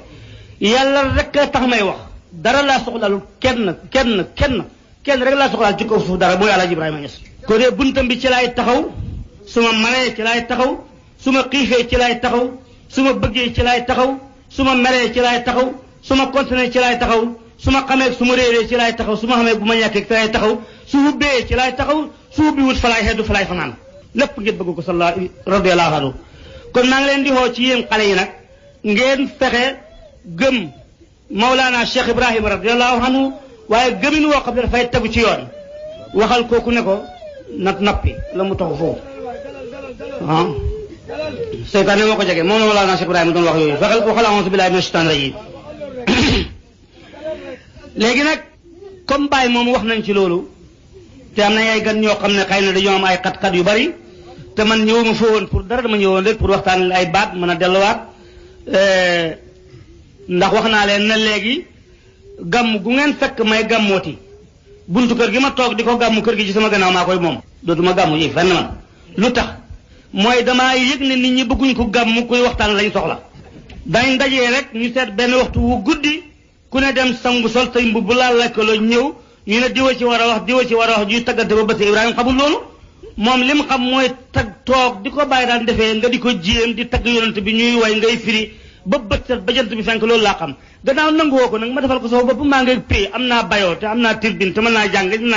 yàlla rek tax may wax dara laa soxlaalu kenn rek laa soxlaal ci kaw suuf dara mooy Alaaji Ibrahima Niass ko dee buntam bi ci laay taxaw su ma maree ci laay taxaw su ma xiifee ci laay taxaw su ma bëggee ci laay taxaw su ma meree ci laay taxaw su ma continué ci laay taxaw su ma xamee su ma réeree ci laay taxaw su ma xamee bu ma ñàkkee ci laay taxaw su hubbee ci laay taxaw su hubbi wut fa laay xeddu fa laay fanaan lépp ngeen bëgg ko sallallahu radiyallahu anhu kon maa ngi leen di xoo ci yéen xale yi nag ngeen fexe gëm Mawlana Cheikh Ibrahima radiyallahu anhu waaye gëmin woo xam ne dafay tegu ci yoon waxal kooku ne ko nag nappi la mu taxu foofu ah seytaane moo ko jege moom la Mawlana Cheikh Ibrahima doon wax yooyu waxal a'uuzu billaahi mina shaytaani rajiim léegi nag comme Baye moom wax nañ ci loolu te am nañ ay gan ñoo xam ne xëy na dañoo am ay xat-xat yu bari te man ñëwuma fa woon pour dara dama ñëwoon rek pour waxtaan ay baat mën a delluwaat ndax wax naa leen na léegi gàmm gu ngeen fekk may gàmmooti buntu kër gi ma toog di ko gàmmu kër gi ci sama gannaaw maa koy moom dootuma gàmmu yi fenn man lu tax mooy damaa yëg ne nit ñi bëgguñ ko gàmmu kuy waxtaan lañ soxla dañ dajee rek ñu seet benn waxtu wu guddi ku ne dem sangu sol say mbubb laal lekkaloo ñëw ñu ne diwa ci war a wax ñuy taggante ba bët Ibrahima xamul loolu moom li mu xam mooy tag toog di ko bàyyi daan defee nga di ko jéem di tagg yonent bi ñuy way ngay firi ba bët set ba jant bi fenk loolu laa xam gannaaw nanguwoo ko nag ma defal ko sama bopp maa ngi pay am naa bayoo te am naa tirbine te mën naa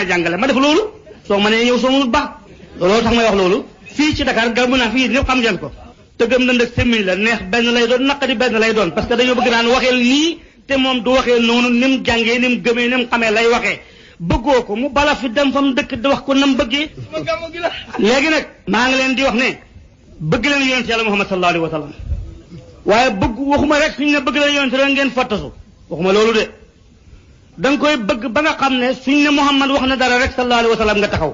jàngale ma def loolu soo mënee ñëw soo mënul baax looloo tax may wax loolu fii ci Dakar gàmmu naa fii ñëpp xam ngeen ko te gëm na ndëg semmiñ la neex benn lay doon naqadi benn lay doon parce que dañoo bëgg naan waxeel nii te moom du waxee noonu ni mu jàngee ni mu gëmee ni mu xamee lay waxee bëggoo ko mu bala fi dem fa mu dëkk di wax ko nam bëggee léegi nag maa ngi leen di wax ne bëgg leen yonent yàlla Muhammad sallallahu alayhi wa sallam waaye bëgg waxuma rek suñ ne bëgg leen yonent rek ngeen fottasu waxuma loolu de da nga koy bëgg ba nga xam ne suñ ne Muhammad wax na dara rek sallallahu alayhi wa sallam nga taxaw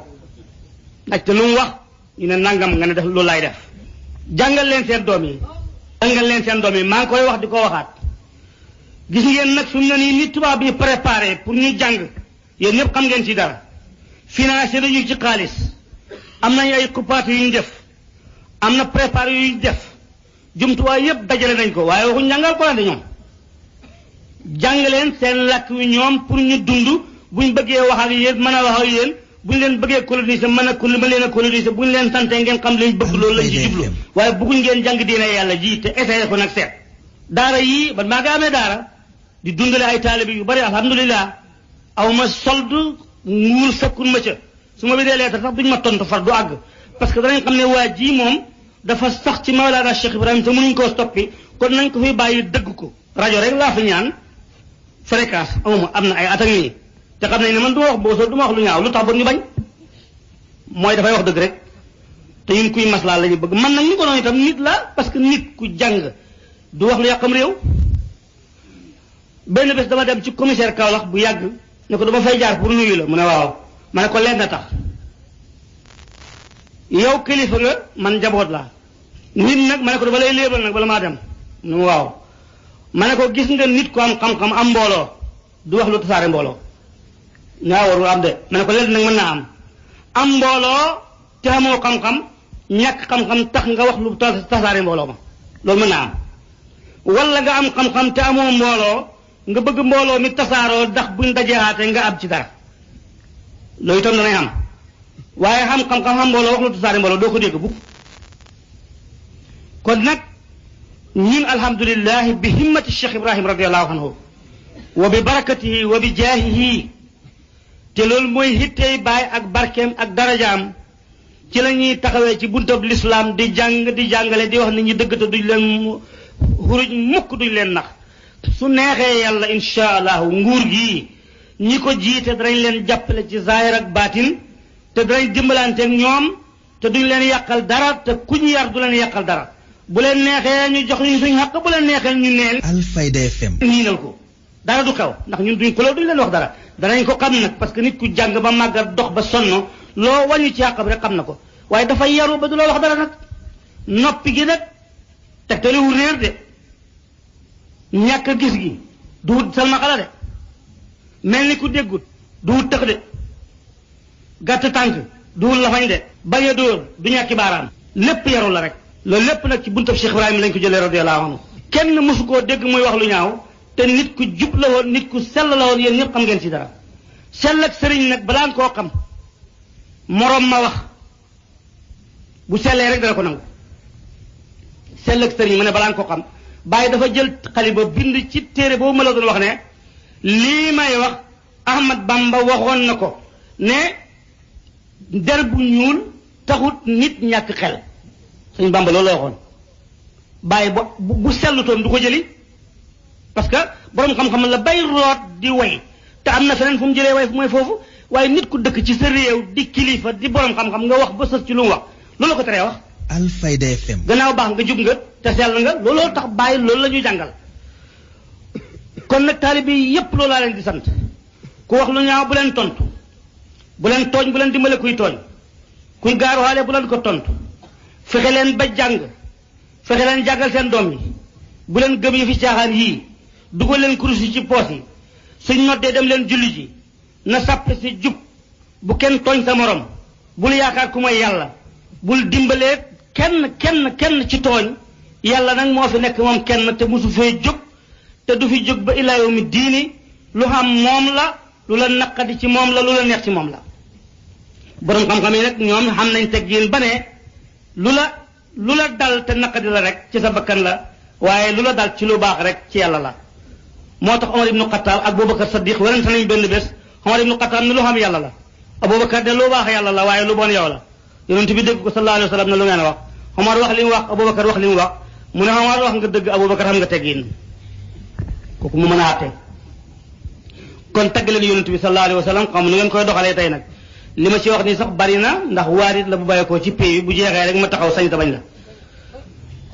ndaxte lu mu wax ñu ne nangam nga ne def loolu laay def jàngal leen seen doom yi jàngal leen seen doom yi maa ngi koy wax di ko waxaat gis ngeen nag suñ ne nii ni tubaab yi préparé pour ñu jàng yéen ñëpp xam ngeen ci dara financé nañu ci xaalis am nañ ay coupaat yu ñu def am na préparé yu ñu def jumtuwaay yëpp dajale nañ ko waaye waxuñ jàngal ko de ñoom jàng leen seen làkk wi ñoom pour ñu dund buñ bëggee wax ak yéen mën a wax ak yéen buñ leen bëggee coloniser mën leen a coloniser buñ leen sante ngeen xam liñ bëgg loolu lañ ci jublu waaye bëgguñ ngeen jàng diine yàlla ji te essayé ko nag seet daara yii man maa ngi amee daara di dundale ay taalibe yu bari alhamdulilah aw ma solde nguur sakkun ma ca su ma bindee leetar sax duñ ma tontu far du àgg parce que danañ xam ne waa ji moom dafa sax ci Mawlana Cheikh Ibrahim te mënuñ koo stoppi kon nañ ko fi bàyyi dëgg ko rajo rek laa fi ñaan fréquence amuma am na ay at ak nii te xam nañ ne man du ma wax boo soo du ma wax lu ñaaw lu tax ba ñu bañ mooy dafay wax dëgg rek te ñun kuy maslaa la ñu bëgg man nag ñu ko noonu itam nit la parce que nit ku jàng du wax lu yàqam réew benn bés dama dem ci commissaire Kaolack bu yàgg ne ko dama fay jaar pour nuyu la mu ne waaw ma ne ko leen na tax yow kilifa nga man njaboot laa nit nag ma ne ko dama lay léebal nag bala maa dem mu ne waaw ma ne ko gis nga nit ku am xam-xam am mbooloo du wax lu tasaare mbooloo ñaa warul am de ma ne ko leen nag mën naa am mbooloo te amoo xam-xam ñàkk xam-xam tax nga wax lu tasaare mbooloo ma loolu mën naa am wala nga am xam-xam te amoo mbooloo nga bëgg mbooloo mi tasaaroo ndax buñ dajeexaate nga am ci dara loolu itam danay am waaye xam xam-xam xam mbooloo wax lu tasaare mbooloo doo ko dégg bu kon nag ñun alhamdulilah bi himmati Cheikh Ibrahim radiallahu anhu wa bi barakatihi wa bi jaahihi te loolu mooy hittey baay ak barkeem ak darajaam ci la ñuy taxawee ci buntab lislaam di jàng di jàngale di wax nit ñi dëgg te duñ leen xuruj mukk duñ leen nax su neexee yàlla insha allahu nguur gi ñi ko jiite danañ leen jàppale ci zaahir ak baatin te danañ dimbalanteeg ñoom te duñ leen yàqal dara te kuñ yar du leen yàqal dara bu leen neexee ñu jox ñu suñ xaq bu leen neexee ñu neel Alfayda FM niinal ko dara du xew ndax ñun duñ ko loolu duñ leen wax dara danañ ko xam nag parce que nit ku jàng ba màggat dox ba sonn loo wàññi ci xàqam rek xam na ko waaye dafa yaru ba du la wax dara nag noppi gi nag tegtaliwu réer de ñàkk gis gi duwut salma xala de mel ni ku déggut duwut tëx de gàtt tànk duwut lafañ de bañ a dóor du ñàkki baaraam lépp yaru la rek loolu lépp nag ci buntab Cheikh Ibrahima lañ ko jëlee radiyallahu anhu kenn mosu koo dégg muy wax lu ñaaw te nit ku jub la woon nit ku sell la woon yéen ñëpp xam ngeen ci dara sell ak sëriñ nag balaa nga koo xam moroom ma wax bu sellee rek dana ko nangu sell ak sëriñ ma ne balaa nga koo xam bàyyi dafa jël xaliba bind ci téere boobu ma la doon wax ne lii may wax Ahmad Bamba waxoon na ko ne der bu ñuul taxut nit ñàkk xel sëñ Bamba loolu la waxoon bàyyi bu sellutoon du ko jëli parce que borom xam-xam la bay root di way te am na feneen fu mu jëlee way mooy foofu waaye nit ku dëkk ci sa réew di kilifa di borom xam-xam nga wax ba sës ci lu mu wax loolu la ko teree wax. Alfayda FM. gannaaw baax nga jub nga te sell nga looloo tax bàyyi loolu la ñuy jàngal kon nag taalibe yi yépp loolu laa leen di sant ku wax lu ñaaw bu leen tontu bu leen tooñ bu leen dimbale kuy tooñ kuy gaaruwaale bu leen ko tontu fexe leen ba jàng fexe leen jàngal seen doom yi bu leen gëm yi fi caaxaan yii dugal leen kurus yi ci poos yi suñ noddee dem leen julli ji na sàppe si jub bu kenn tooñ sa morom bul yaakaar ku mooy yàlla bul dimbalee kenn ci tooñ yàlla nag moo fi nekk moom kenn te mosu fee jóg te du fi jóg ba ilaa yawmi diini lu xam moom la lu la naqadi ci moom la lu la neex ci moom la borom xam-xam yi nag ñoom xam nañ teg yéen ba ne lu la dal te naqadi la rek ci sa bakkan la waaye lu la dal ci lu baax rek ci yàlla la moo tax Omar ibnu Xattaab ak Abubakar Saddiq werante nañ benn bés Omar ibnu Xattaab ne lu xam yàlla la Abubakar ne lu baax yàlla la waaye lu bon yow la yonent bi dégg ko sallallahu alayhi wa sallam ne lu ngeen wax Omar wax li mu wax Abubakar wax li mu wax mu ne Omar wax nga dëgg Abubakar xam nga teggin kooku mu mën a àtte kon tagg leen yonent bi sallallahu alayhi wa sallam xam nu ngeen koy doxalee tey nag li ma ci wax nii sax bari na ndax waarit la bu bàyyeekoo ci pays bi bu jeexee rek ma taxaw sañ ta bañ la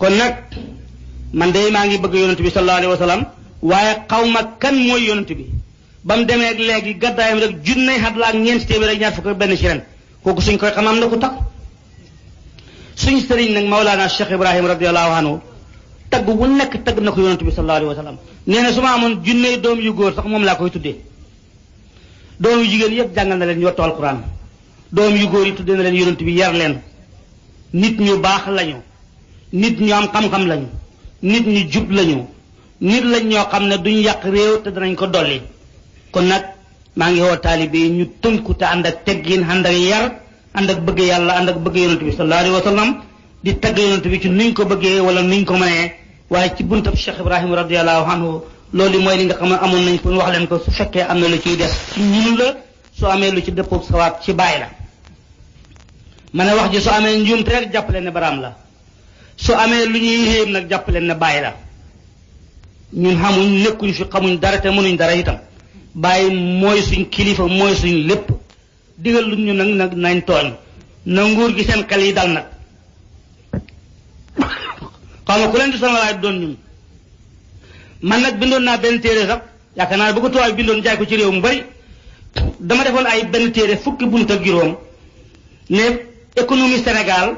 kon nag man de maa ngi bëgg yonent bi sallallahu alayhi wa sallam waaye xaw ma kan mooy yonent bi ba mu demee léegi gàddaayam rek junney xat la ak ñeenti téeméer ak ñaar fukk ak benn ci ren kooku suñ koy xam am na ku tax suñ sëriñ nag Mawlana Cheikh Ibrahim radiyallahu anhu tagg bu nekk tagg na ko yonent bi sallallahu alayhi wa sallam nee na su ma amoon junney doom yu góor sax moom laa koy tuddee doom yu jigéen yëpp jàngal na leen ñu wattu alquran doom yu góor yi tuddee na leen yonent bi yar leen nit ñu baax lañu nit ñu am xam-xam lañu nit ñu jub lañu nit lañ ñoo xam ne duñ yàq réew te danañ ko dolli kon nag maa ngi woo taalibe yi ñu tënku te ànd ak teggin ànd ak yar ànd ak bëgg yàlla ànd ak bëgg yonent bi sallallahu alayhi wa sallam di tagg yonent bi ci nuñ ko bëggee wala nuñ ko mënee waaye ci buntab Cheikh Ibrahima radiyallahu anhu loolu mooy li nga xam ne amoon nañ pour wax leen ko su fekkee am na lu ciy des ci ñun la soo amee lu ci dëppoo sawaab ci bàyyi la ma ne wax ji soo amee njuumte rek jàpp leen ne baraam la su amee lu ñuy yéem nag jàpp leen ne bàyyi la ñun xamuñ nekkuñ fi xamuñ dara te mënuñ dara itam bàyyi mooy suñ kilifa mooy suñ lépp digal lu ñu nag nañ tooñ na nguur gi seen xel yi dal nag xaw ma ku leen di sonal waaye doon ñun man nag bindoon naa benn téere sax yaakaar naa bu ko tubaab bindoon jaay ko ci réew mu bari dama defoon ay benn téere fukki bunt ak juróom ne économie Sénégal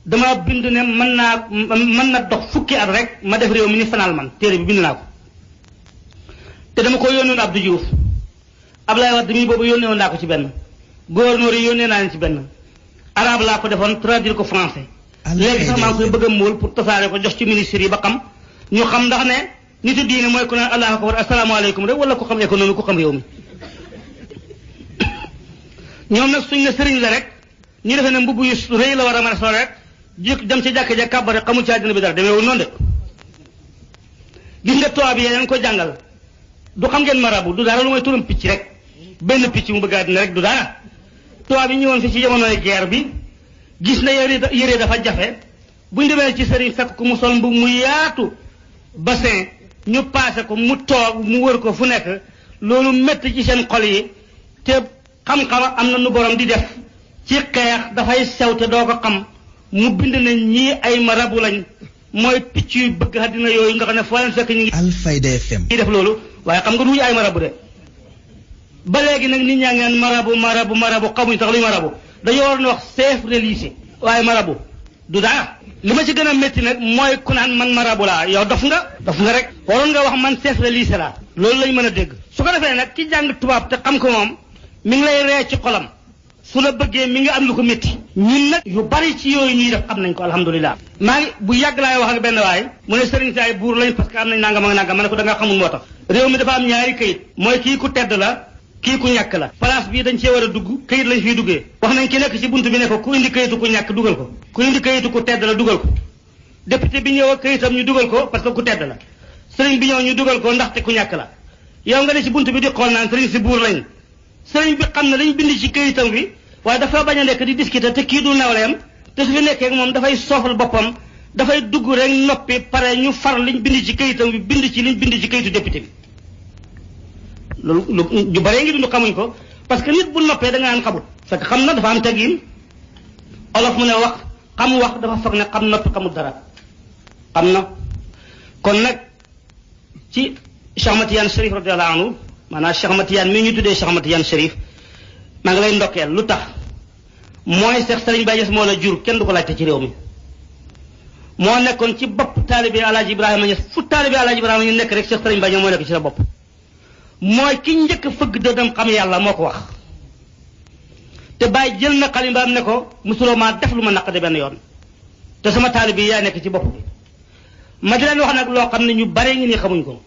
dama bind ne mën na dox fukki at rek ma def réew mi ni fanal man téere bi bind naa ko te dama ko yónnoon Abdou Diouf Ablaye Wade mi boobu yónnee woon naa ko ci benn gouverneur yi yónnee naa leen ci benn arabe laa ko defoon traduire ko français léegi sax maa ngi koy bëgg a móol pour tasaare ko jox ci ministère yi ba xam ñu xam ndax ne nitu diine mooy ku ne allahu akbar asalaamaaleykum rek wala ku xam économie ku xam réew mi ñoom nag suñ ne sëriñ la rek ñu defee ne mbubb yu rëy la war a mën a sol rek jik dem ci jàkk ja kàbbare xamul ci àddina bi dara demeewul noonu de gis nga tubaab yi leen ko jàngal du xam ngeen marabu du dara lu mooy turam picc rek benn picc mu bëgg àddina rek du dara tubaab yi ñëwoon fi ci jamonoy guerre bi gis na yére dafa jafe buñ demee ci sëriñ fekk ko mu sol mbubb mu yaatu bassin ñu paase ko mu toog mu wër ko fu nekk loolu métti ci seen xol yi te xam-xam am na nu borom di def ci xeex dafay sew te doo ko xam mu bind ne ñii ay marabu lañ mooy picc yu bëgg àddina yooyu nga xam ne foo leen fekk ñu ngi Alfayda FM ñuy def loolu waaye xam nga duñu ay marabu de ba léegi nag nit ñaa ngeen marabu xamuñ sax luy marabu dañoo war na wax chef religieux waaye marabu du dara li ma ci gën a métti nag mooy ku naan man marabu laa yow dof nga rek waroon nga wax man chef religieux laa loolu lañ mën a dégg su ko defee nag ki jàng tubaab te xam ko moom mi ngi lay ree ci xolam su la bëggee mi ngi am lu ko métti ñun nag yu bari ci yooyu ñuy def xam nañ ko alhamdulilah maa ngi bu yàgg laay wax ak benn waay mu ne sëriñ si ay buur lañ parce que am nañ nangam ak nangam ma ne ko da nga xamul moo tax réew mi dafa am ñaari kayit mooy kii ku tedd la kii ku ñàkk la place bii dañ cee war a dugg kayit lañ fiy duggee wax nañ ki nekk ci bunt bi ne ko ku indi kayitu ku ñàkk dugal ko ku indi kayitu ku tedd la dugal ko député bi ñëw ak kayitam ñu dugal ko parce que ku tedd la sëriñ bi ñëw ñu dugal ko ndaxte ku ñàkk la yow nga ne ci bunt bi di xool naan sëriñ si buur lañ sëriñ bi xam ne lañ bind ci kayitam bi waaye dafa bañ a nekk di discuter te kii du nawleem te su fi nekkee moom dafay soofal boppam dafay dugg rek noppi pare ñu far liñ bind ci kayitam bi bind ci liñ bind ci kayitu député bi loolu lu baree ngi dund xamuñ ko parce que nit bu noppee da nga naan xamut parce que xam na dafa am teggin olof mu ne wax dafa foog ne xam noppi xamut dara xam na kon nag ci Cheikh Ahmad Tidiane Chérif radiyallahu anhu maanaam Cheikh Ahmad Tidiane mi ñu tuddee Cheikh Ahmad Tidiane Chérif maa ngi lay ndokkeel lu tax mooy Cheikh Serigne Baye Niass moo la jur kenn du ko laajte ci réew mi moo nekkoon ci bopp taalibe Alaaji Ibrahima Niass fu taalibe Alaaji Ibrahima ñu nekk rek Cheikh Serigne Baye Niass moo nekk ci sa bopp mooy ki njëkk fëgg dëddam xam yàlla moo ko wax te Baye jël na xalimbaam ne ko musuloo maa def lu ma naqade benn yoon te sama taalibe yi yaa nekk ci bopp bi ma di leen wax nag loo xam ne ñu bare ngi nii xamuñ ko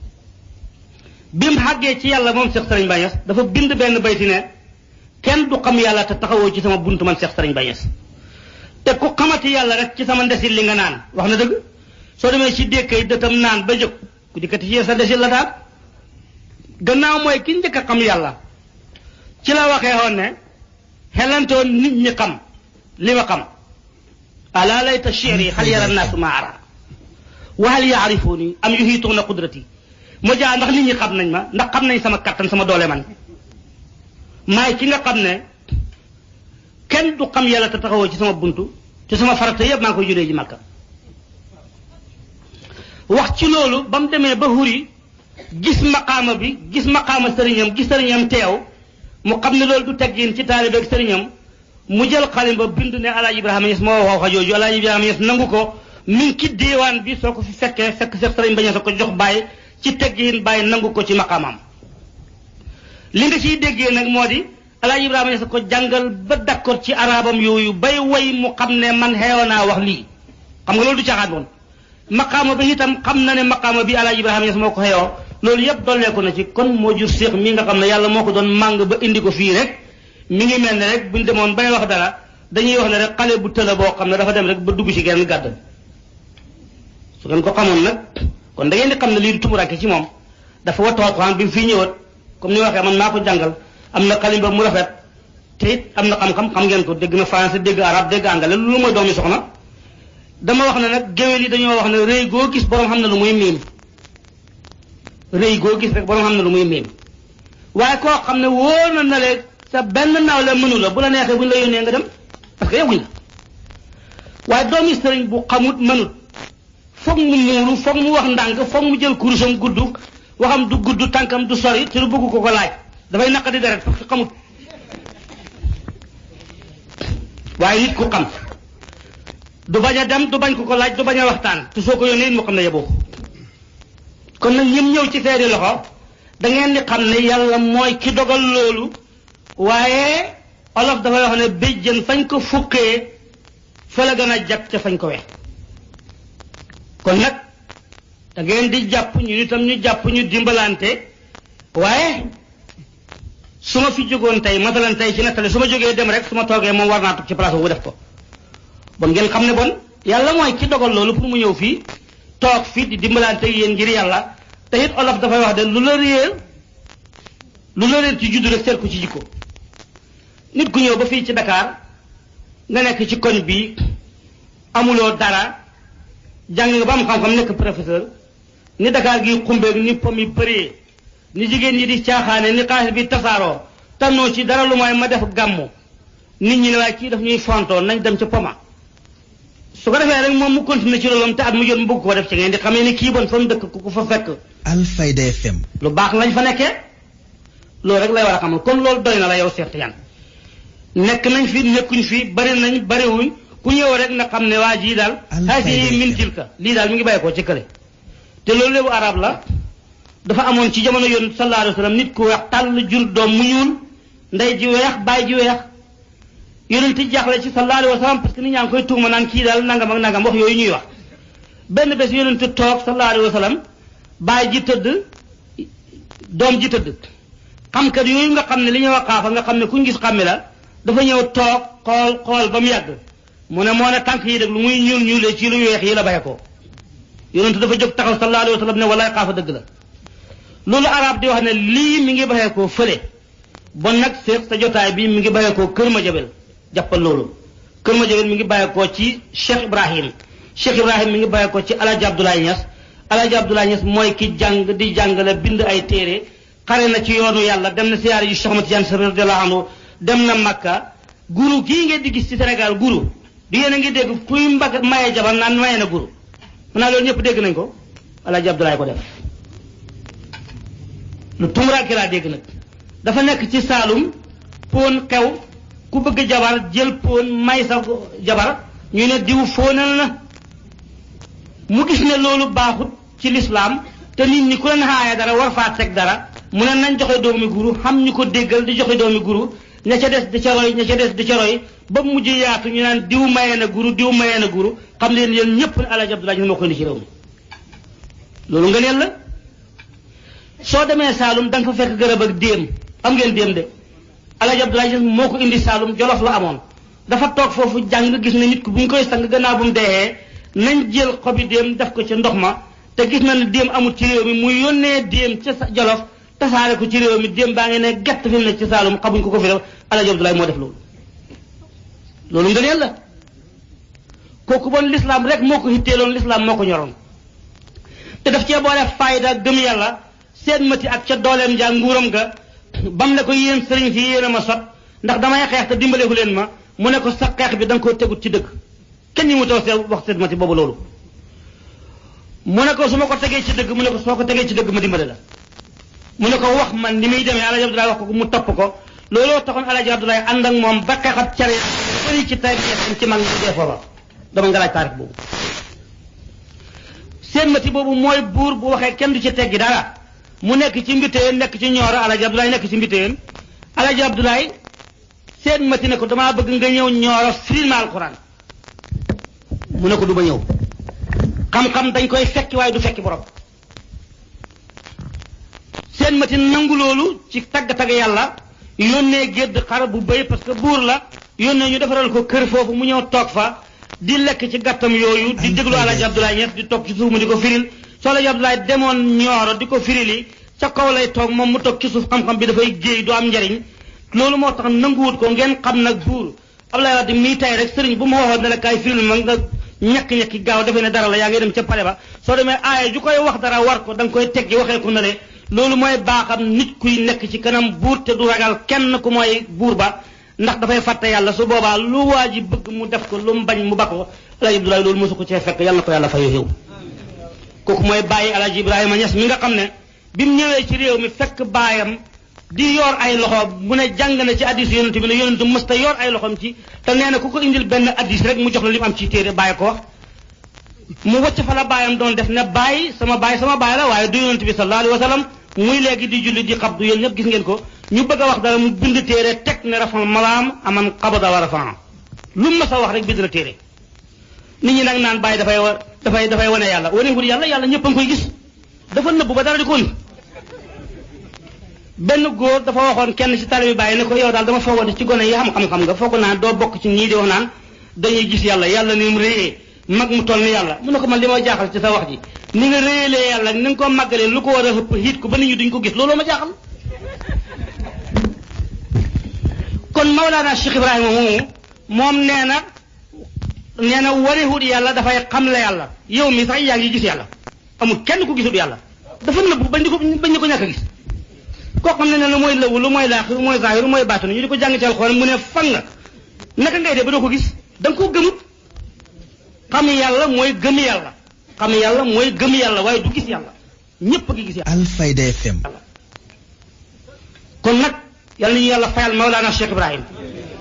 bi mu xàggee ci yàlla moom Cheikh Serigne Baye Niass dafa bind benn bayti ne kenn du xam yàlla te taxawoo ci sama buntu man Cheikh Serigne Baye Niass te ku xamati yàlla rek ci sama ndesil li nga naan wax na dëgg soo demee ci dékkay dëtam naan ba jóg ku dikkati ci sa ndesil la daal gannaaw mooy ki njëkk a xam yàlla ci la waxee woon ne xelantoon nit ñi xam li ma xam ala layta shi'ri hal yara naasu ma ara wa hal yaarifuuni am yuhiituuna qudrati mu jaa ndax nit ñi xam nañ ma ndax xam nañ sama kattan sama doole man maay ki nga xam ne kenn du xam yàlla te taxawoo ci sama buntu te sama farata yëpp maa ngi koy juree ji Makka wax ci loolu ba mu demee ba huri gis maqaama bi gis maqaama sëriñam gis sëriñam teew mu xam ne loolu du teggin ci taalibe ak sëriñam mu jël xalim ba bind ne Alaaji Ibrahima Ñas moo wax jooju Alaaji Ibrahima Ñas nangu ko mi ngi ci diiwaan bi soo ko fi fekkee fekk sa sëriñ ba Ñas ko jox bàyyi ci teggin bàyyi nangu ko ci maqaamam li nga ciy déggee nag moo di Alaaji Ibrahima Ñas ko jàngal ba d'accord ci arabam yooyu bay way mu xam ne man xeewa naa wax lii xam nga loolu du caaxaan woon maqaama bi itam xam na ne maqaama bi Alaaji Ibrahima Ñas moo ko xeeyoo loolu yëpp dolleeku na ci kon moo jur Seex mi nga xam ne yàlla moo ko doon màng ba indi ko fii rek mi ngi mel ne rek buñ demoon bay wax dara dañuy wax ne rek xale bu tëla boo xam ne dafa dem rek ba dugg ci genn gàdd su ngeen ko xamoon nag kon da ngeen di xam ne lii du tumuraake ci moom dafa wattu Alxuraan bi mu fii ñëwaat comme ni waxee man maa ko jàngal am na xalimba mu rafet te it am na xam-xam xam ngeen ko dégg na français dégg arabe dégg anglais lu mooy doomi soxna dama wax ne nag géwél yi dañoo wax ne rëy goo gis borom xam ne lu muy miim rëy goo gis rek borom xam ne lu muy miim waaye koo xam ne wóor na na leen sa benn naaw la mënu la bu la neexee bu ñu la yónnee nga dem parce que yowuñ la waaye doomi sëriñ bu xamut mënut foog mu muuru foog mu wax ndànk foog mu jël kurusam gudd waxam du gudd tànkam du sori te lu bëgg ko ko laaj dafay naqadi deret parce que xamut waaye nit ku xam du bañ a dem du bañ ko ko laaj du bañ a waxtaan te soo ko yónnee mu xam ne yeboo kon nag ñim ñëw ci seeni loxo da ngeen di xam ne yàlla mooy ki dogal loolu waaye olof dafay wax ne béjjën fañ ko fukkee fa la gën a jag ca fañ ko wex kon nag da ngeen di jàpp ñu itam ñu jàpp ñu dimbalante waaye su ma fi jógoon tey masalan tey ci nettali su ma jógee dem rek su ma toogee moom war naa toog ci place bu def ko bon ngeen xam ne bon yàlla mooy ki dogal loolu pour mu ñëw fii toog fii di dimbalante yéen ngir yàlla te it olof dafay wax de lu la réer ci juddu rek seet ko ci jikko nit ku ñëw ba fii ci Dakar nga nekk ci koñ bi amuloo dara jàng nga ba am xam-xam nekk professeur ni Dakar gi xumbeeg ni pom yi bëree ni jigéen ñi di caaxaane ni xaalis bi tasaaroo tànnoo ci dara lu mooy ma def gàmmu nit ñi ne waaye kii daf ñuy fontoon nañ dem ca poma su ko defee rek moom mu continuer ci loolu te at mu jot mu bëgg koo def ci ngeen di xamee ni kii bon fa mu dëkk ku fa fekk Alfayda FM lu baax lañ fa nekkee loolu rek lay war a xamal kon loolu doy na la yow Seex Tijaan nekk nañ fi nekkuñ fi bari nañ bariwuñ ku ñëw rek na xam ne waa jii daal haasi min tilka lii daal mi ngi bàyyi koo ci kële te loolu léebu arab la dafa amoon ci jamono yoon sallallahu alayhi wa sallam nit ku weex tàll jur doom mu ñuul ndey ji weex baay ji weex yonent jaaxle ci sallallahu alayhi wa sallam parce que nit ñaa ngi koy tuuma naan kii daal nangam ak nangam wax yooyu ñuy wax benn bés yonent toog sallallahu alayhi wa sallam baay ji tëdd doom ji tëdd xamkat yooyu nga xam ne li ñuy wax xaafa nga xam ne kuñ gis xàmme la dafa ñëw toog xool ba mu yàgg mu ne moo ne tànk yi deg lu muy ñuul ñuulee ci lu weex yi la baye ko yonent dafa jóg taxaw sallallahu alayhi wa sallam ne walaay xaafa dëgg la loolu arab di wax ne lii mi ngi baxee koo fële bon nag seet sa jotaay bi mi ngi baxee koo Kër Madiabel jàppal loolu Kër Madiabel mi ngi baxee koo ci Cheikh Ibrahim mi ngi baxee koo ci Alaaji Abdoulaye Niass Alaaji Abdoulaye Niass mooy ki jàng di jàngale bind ay téere xare na ci yoonu yàlla dem na siyaare yu Cheikh Ahmad Tijaan radiyallahu anhu dem na Makka guru kii ngeen di gis ci Sénégal guru di yéen a ngi dégg kuy mbag maye jabar naan maye na guru xanaa loolu ñëpp dégg nañ ko Alaaji Abdoulaye ko def lu tumuraake laa dégg nag dafa nekk ci Saalum poon xew ku bëgg jabar jël poon may sa jabar ñu ne diw fóonal na mu gis ne loolu baaxut ci lislaam te nit ñi ku leen xaaya dara war faa teg dara mu ne nañ joxe doomi guru xam ñu ko déggal di joxe doomi guru ña ca des di ca roy ña ca des di ca roy ba mujj yaatu ñu naan diw mayee na guru diw mayee na guru xam leen yéen ñëpp ne Alaaji Abdoulaye moo koy indi ci réew mi loolu nga neen la soo demee Saalum da nga fa fekk gërëb ak déem am ngeen déem de Alaaji Abdoulaye moo ko indi Saalum Jolof la amoon dafa toog foofu jàng gis ne nit ku bu ñu koy sang gannaaw bu mu deexee nañ jël xobi déem def ko ca ndox ma te gis na ne déem amul ci réew mi muy yónnee déem ca Jolof tasaare ko ci réew mi déem baa ngi ne gett fi mu ne ci Saalum xamuñ ko fi def Alaaji Abdoulaye moo def loolu nga neen la kooku bon l'islam rek moo ko hitteeloon l'islam moo ko ñoroon te daf cee boole fayda gëm yàlla seen mati ak ca dooleem ja nguuram ga bam ne ko yéen sëriñ si yéen a ma sot ndax damay xeex te dimbaleeku leen ma mu ne ko sa xeex bi da nga koo tegut ci dëgg kenn ñi mu taw see wax seen mati boobu loolu mu ne ko su ma ko tegee ci dëgg mu ne ko soo ko tegee ci dëgg ma dimbale la mu ne ko wax man ni muy demee Alaaji Abdoulaye wax ko mu topp ko looloo taxoon Alaaji Abdoulaye ànd ak moom ba xeexat cere bëri ci tay ci mag ñi dee foofa dama nga laaj taarix boobu seen mati boobu mooy buur bu waxee kenn du ci teggi dara mu nekk ci mbitéen nekk ci ñooro Alaaji Abdoulaye nekk ci mbitéen Alaaji Abdoulaye seen mati ne ko damaa bëgg nga ñëw ñooro firil ma alxuraan mu ne ko du ba ñëw xam-xam dañ koy fekki waaye du fekki borom seen mati nangu loolu ci tagg-tagg yàlla yónnee gédd xar bu bëy parce que buur la yónnee ñu defaral ko kër foofu mu ñëw toog fa di lekk ci gàttam yooyu di déglu Alaaji Abdoulaye Niass di toog ci suuf mu di ko firil soo Alaaji Abdoulaye demoon ñooro di ko firili ca kaw lay toog moom mu toog ci suuf xam-xam bi dafay géey du am njariñ loolu moo tax nanguwut ko ngeen xam nag buur Abdoulaye Wade mii tay rek sëriñ bu ma waxoon ne la kaay firil ma nga ñekki-ñekki gaaw defee ne dara la yaa ngi dem ca pale ba soo demee aaya ju koy wax dara war ko da nga koy teggi waxee ko ne le loolu mooy baaxam nit kuy nekk ci kanam buur te du ragal kenn ku mooy buur ba ndax dafay fàtte yàlla su boobaa lu waa ji bëgg mu def ko lu mu bañ mu ba ko Alaaji Abdoulaye loolu mosu ko cee fekk yàlla na ko yàlla fayu xew kooku mooy bàyyi Alaaji Ibrahima Niass mi nga xam ne bi mu ñëwee ci réew mi fekk baayam di yor ay loxo mu ne jàng na ci addis yonent bi ne yonent mësta yor ay loxom ci te nee na ku ko indil benn addis rek mu jox la li mu am ci téere bàyyi ko wax mu wacc fa la baayam doon def ne bàyyi sama baay la waaye du yonent bi sallallahu alayhi wa sallam muy léegi di julli di xabdu yéen ñëpp gis ngeen ko ñu bëgg a wax dara mu bind téere teg ne rafan malaam aman xabada wa rafan lu mu mas a wax rek bind na téere nit ñi nag naan bàyyi dafay wane yàlla wanewul yàlla ñëpp a ngi koy gis dafa nëbbu ba dara di ko ni benn góor dafa waxoon kenn ci tali bi bàyyi ne ko yow daal dama foogoon ci gone yi xam-xam nga foog naa doo bokk ci ñii di wax naan dañuy gis yàlla ni mu réyee mag mu toll ni yàlla mu ne ko man li ma jaaxal ci sa wax ji ni nga réyalee yàlla ni nga ko màggalee lu ko war a xëpp hiit ko ba nit ñi duñ ko gis looloo ma jaaxal kon Mawlaana Cheikh Ibrahima moom nee na warihut yàlla dafay xam la yàlla yow mi sax yaa ngi gis yàlla amul kenn ku gisut yàlla dafa nëbbu bañ di ko ñàkk a gis koo xam ne lu mooy lëwu lu mooy laax lu mooy zaahir lu mooy baatinu ñu di ko jàng ci alxuraan mu ne fan nga naka ngay def ba doo ko gis da nga koo gëmut xam yàlla mooy gëm yàlla xam yàlla mooy gëm yàlla waaye du gis yàlla ñépp a ngi gis yàlla Alfayda FM kon nag yàlla nañu yàlla fayal Mawlaana Cheikh Ibrahim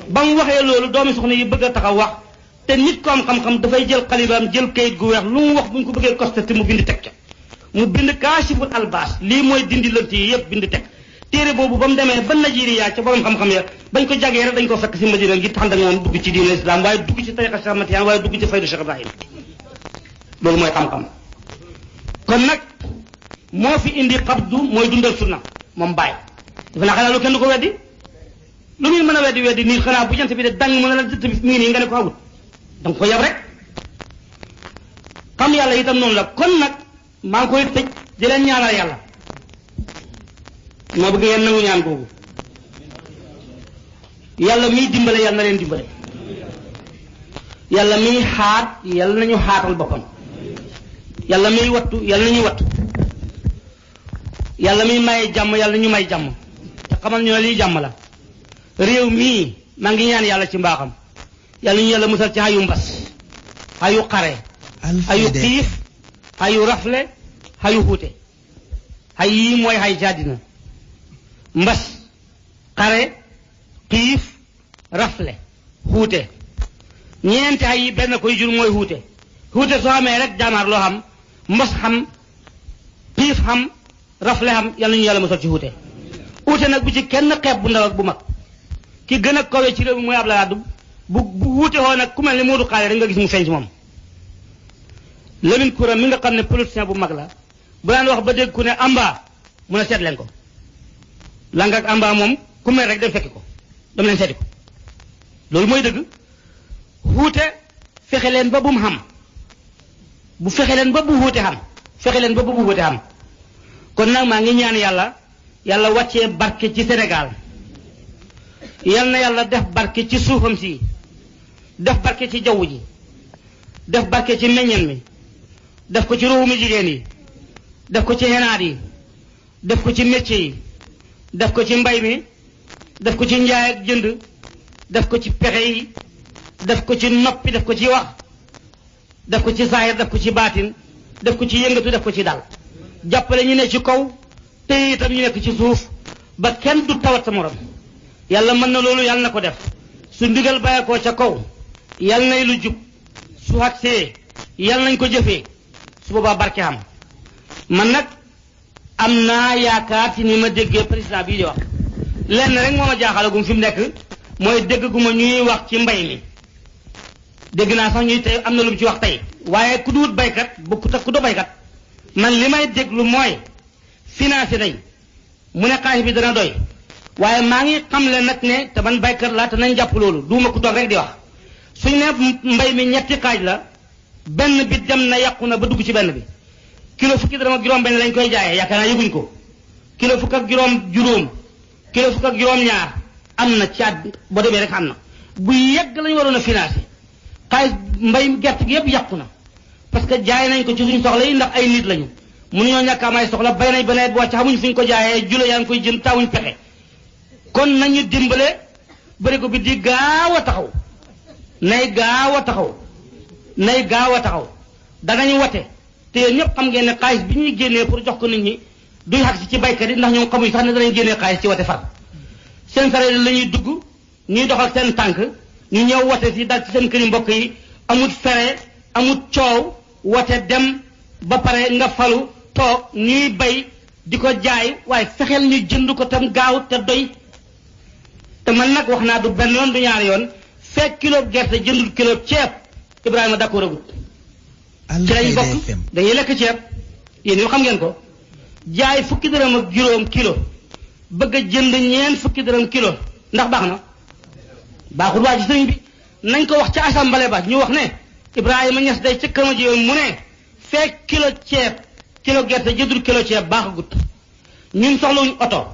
ba mu waxee loolu doomi soxna yi bëgg a taxaw wax te nit ko am xam-xam dafay jël xalibaam jël kayit gu weex lu mu wax bu ñu ko bëggee costé te mu bind teg ca mu bind kaashiful albaas lii mooy dindi lënt yi yëpp bind teg téere boobu ba mu demee ba Nigeria ca borom xam-xam ya bañ ko jagee rek dañ ko fekk si Madina ngir tax da moom dugg ci diine islam waaye dugg ci tariqa Cheikh Ahmad Tijaan waaye dugg ci faydu Cheikh Ibrahim loolu mooy xam-xam kon nag moo fi indi xabdu mooy dundal sunna moom bàyyi dafa naa xanaa lu kenn du ko weddi lu muy mën a weddi nii xanaa bu jant bi de dang mu ne la jant bi mi ngi nii nga ne ko awut da nga ko yab rek xam yàlla itam noonu la kon nag maa ngi koy tëj di leen ñaanal yàlla moo bëgg ngeen nangu ñaan googu yàlla miy dimbale yàlla na leen dimbale yàlla miy xaat yàlla nañu xaatal boppam yàlla miy wattu yàlla nañuy wattu yàlla miy maye jàmm yàlla nañu may jàmm te xamal ñu ne lii jàmm la réew mii maa ngi ñaan yàlla ci mbaaxam yàlla ñu yàlla musal ci xayu mbas xayu xare xayu xiif xayu rafle xayu xuute xay yii mooy xay ci àddina mbas xare xiif rafle xuute ñeenti xay yi benn koy jur mooy xuute xuute soo xamee rek jaamaar loo xam mbas xam xiif xam rafle xam yàlla ñu yàlla musal ci xuute xuute nag bu ci kenn xeeb bu ndaw ak bu mag ki gën a kawe ci réew mi mooy Abdoulaye Wade bu wuute woon nag ku mel ne Modou Xaale rek nga gis mu feeñ ci moom Lamine Koura mi nga xam ne politicien bu mag la bu daan wax ba dégg ku ne amba mun a seet leen ko lang ak amba moom ku mel rek dem fekki ko dama leen seeti ko loolu mooy dëgg wuute fexe leen ba bu mu xam bu fexe leen ba bu wuute xam fexe leen ba bu wuute xam kon nag maa ngi ñaan yàlla wàccee barke ci Sénégal yal na yàlla def barke ci suufam si def barke ci jaww ji def barke ci meññeen mi def ko ci ruuxu mi jigéen yi def ko ci xenaat yi def ko ci métier yi def ko ci mbay mi def ko ci njaay ak jënd def ko ci pexe yi def ko ci noppi def ko ci wax def ko ci saahir def ko ci baatin def ko ci yëngatu def ko ci dal jàppale ñu ne ci kaw te itam ñu nekk ci suuf ba kenn du tawat sa morom yàlla mën na loolu yàlla na ko def su ndigal bàyyeekoo ca kaw yàlla nay lu jub su agsee yàlla nañ ko jëfee su boobaa barke am man nag am naa yaakaar ci ni ma déggee président bii di wax lenn rek moo ma jaaxalagum fi mu nekk mooy dégg gu ma ñuy wax ci mbay mi dégg naa sax ñuy tey am na lu mu ci wax tey waaye ku duwut baykat bokkut ak ku do baykat man li may déglu mooy financé nañ mu ne xaalis bi dana doy waaye maa ngi xamle nag ne te man baykat laa te nañ jàpp loolu duuma ku toog rek di wax suñ ne mbay mi ñetti xaaj la benn bi dem na yàqu na ba dugg ci benn bi kilo fukki dërëm ak juróom benn lañ koy jaayee yaakaar naa yëguñ ko kilo fukk ak juróom kilo fukk ak juróom ñaar am na ci at boo demee rek am na bu yegg lañ waroon a financé xaalis mbay gerte gi yëpp yàqu na parce que jaay nañ ko ci suñ soxla yi ndax ay nit lañu mënuñoo ñàkk am ay soxla bay nañ ba nawet bu wàcc xamuñ fuñ ko jaayee jula yaa ngi koy jënd taawuñ pexe kon nañu dimbale bërigo bi di gaaw a taxaw nay gaaw a taxaw danañ wate te yéen ñëpp xam ngeen ne xaalis bi ñuy génnee pour jox ko nit ñi duy xag si ci baykat yi ndax ñoom xamuñ sax ne danañ génnee xaalis ci wate far seen sareet la ñuy dugg ñuy doxal seen tànk ñu ñëw wate si dal ci seen këri mbokk yi amut fere amut coow wate dem ba pare nga falu toog ñuy bay di ko jaay waaye fexeel ñu jënd ko tam gaaw te doy te man nag wax naa du benn yoon du ñaari yoon fekk kilo gerte jëndul kilo ceeb Ibrahima d'accord agut ci lañ bokk dañuy lekk ceeb yéen yoo xam ngeen ko jaay fukki dërëm ak juróom kilo bëgg a jënd ñeent fukki dërëm kilo ndax baax na baaxul waa ji sëriñ bi nañ ko wax ca assemblée ba ñu wax ne Ibrahima Niass day ca kama ji mu ne fekk kilo ceeb kilo gerte jëndul kilo ceeb baaxagut ñun soxlawuñ oto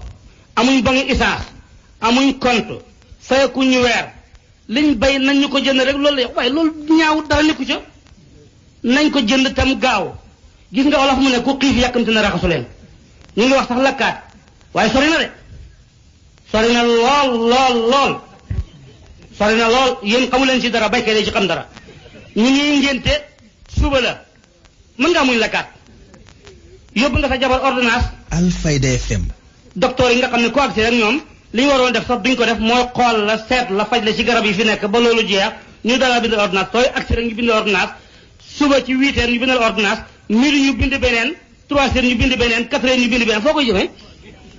amuñ bangi essence amuñ compte fayeku ñu weer liñ bay nañ ñu ko jënd rek loolu la waaye loolu ñaaw dara nekku ca nañ ko jënd tam gaaw gis nga olof mu ne ku xiif yàkkamte na raxasu leen ñu ngi wax sax lakkaat waaye sori na de sori na lool sori na lool yéen xamu leen ci dara baykat yi ci xam dara ñu ngi ngénte suba la mën ngaa muñ lakkaat yóbbu nga sa jabar ordonnance Alfayda FM docteur yi nga xam ne ko agsi rek ñoom li ñu waroon def sax duñ ko def mooy xool la seet la faj la ci garab yi fi nekk ba loolu jeex ñu dala bindal ordonnance sooy agsi rek ñu bindal ordonnance suba ci 8 heures ñu bindal ordonnance midi ñu bind beneen 3 heures ñu bind beneen 4 heures ñu bind beneen foo koy jëmee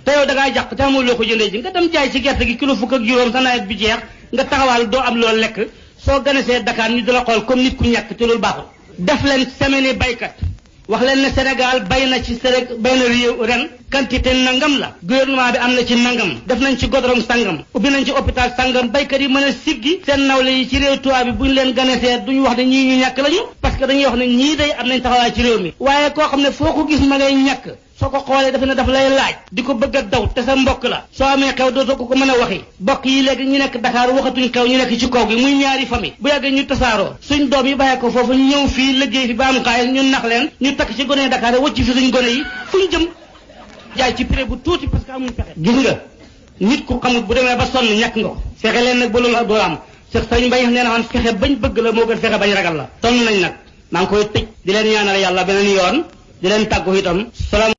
te yow da ngaa jàq te amoo loo ko jëndee ji nga dem jaay ci gerte gi kilo fukk ak juróom sa nawet bi jeex nga taxawaal doo am loolu lekk soo ganesee Dakar ñu dala xool comme nit ku ñàkk te loolu baaxul def leen semaine baykat wax leen ne Sénégal bay na ci bay na réew ren quantité nangam la gouvernement bi am na ci nangam def nañ ci godorong sangam ubbi nañ ci hôpital sangam baykat yi mën a siggi seen nawle yi ci réew tubaab bi bu ñu leen ganesee duñu wax ne ñii ñu ñàkk lañu parce que dañuy wax ne ñii day am nañ taxawaay ci réew mi waaye koo xam ne foo ko gis ma ngay ñàkk soo ko xoolee dafa ne daf lay laaj di ko bëgg a daw te sa mbokk la soo amee xew dootoo ko mën a waxi mbokk yi léegi ñu nekk Dakar waxatuñ xew ñu nekk ci kaw gi muy ñaari famille bu yàggee ñu tasaaroo suñ doom yi bàyyee ko foofu ñu ñëw fii liggéey fi ba am xaalis ñu nax leen ñu takk ci gone Dakar wacc fi suñ gone yi fuñ jëm jaay ci prix bu tuuti parce que amuñ pexe gis nga nit ku xamul bu demee ba sonn ñàkk nga ko fexe leen nag ba loolu doo am Cheikh Sëriñ Mbaye nee na woon fexe bañ bëgg la moo gën fexe bañ ragal la sonn nañ nag maa ngi koy tëj di leen ñaanal yàlla beneen yoon di leen tàggu itam salaam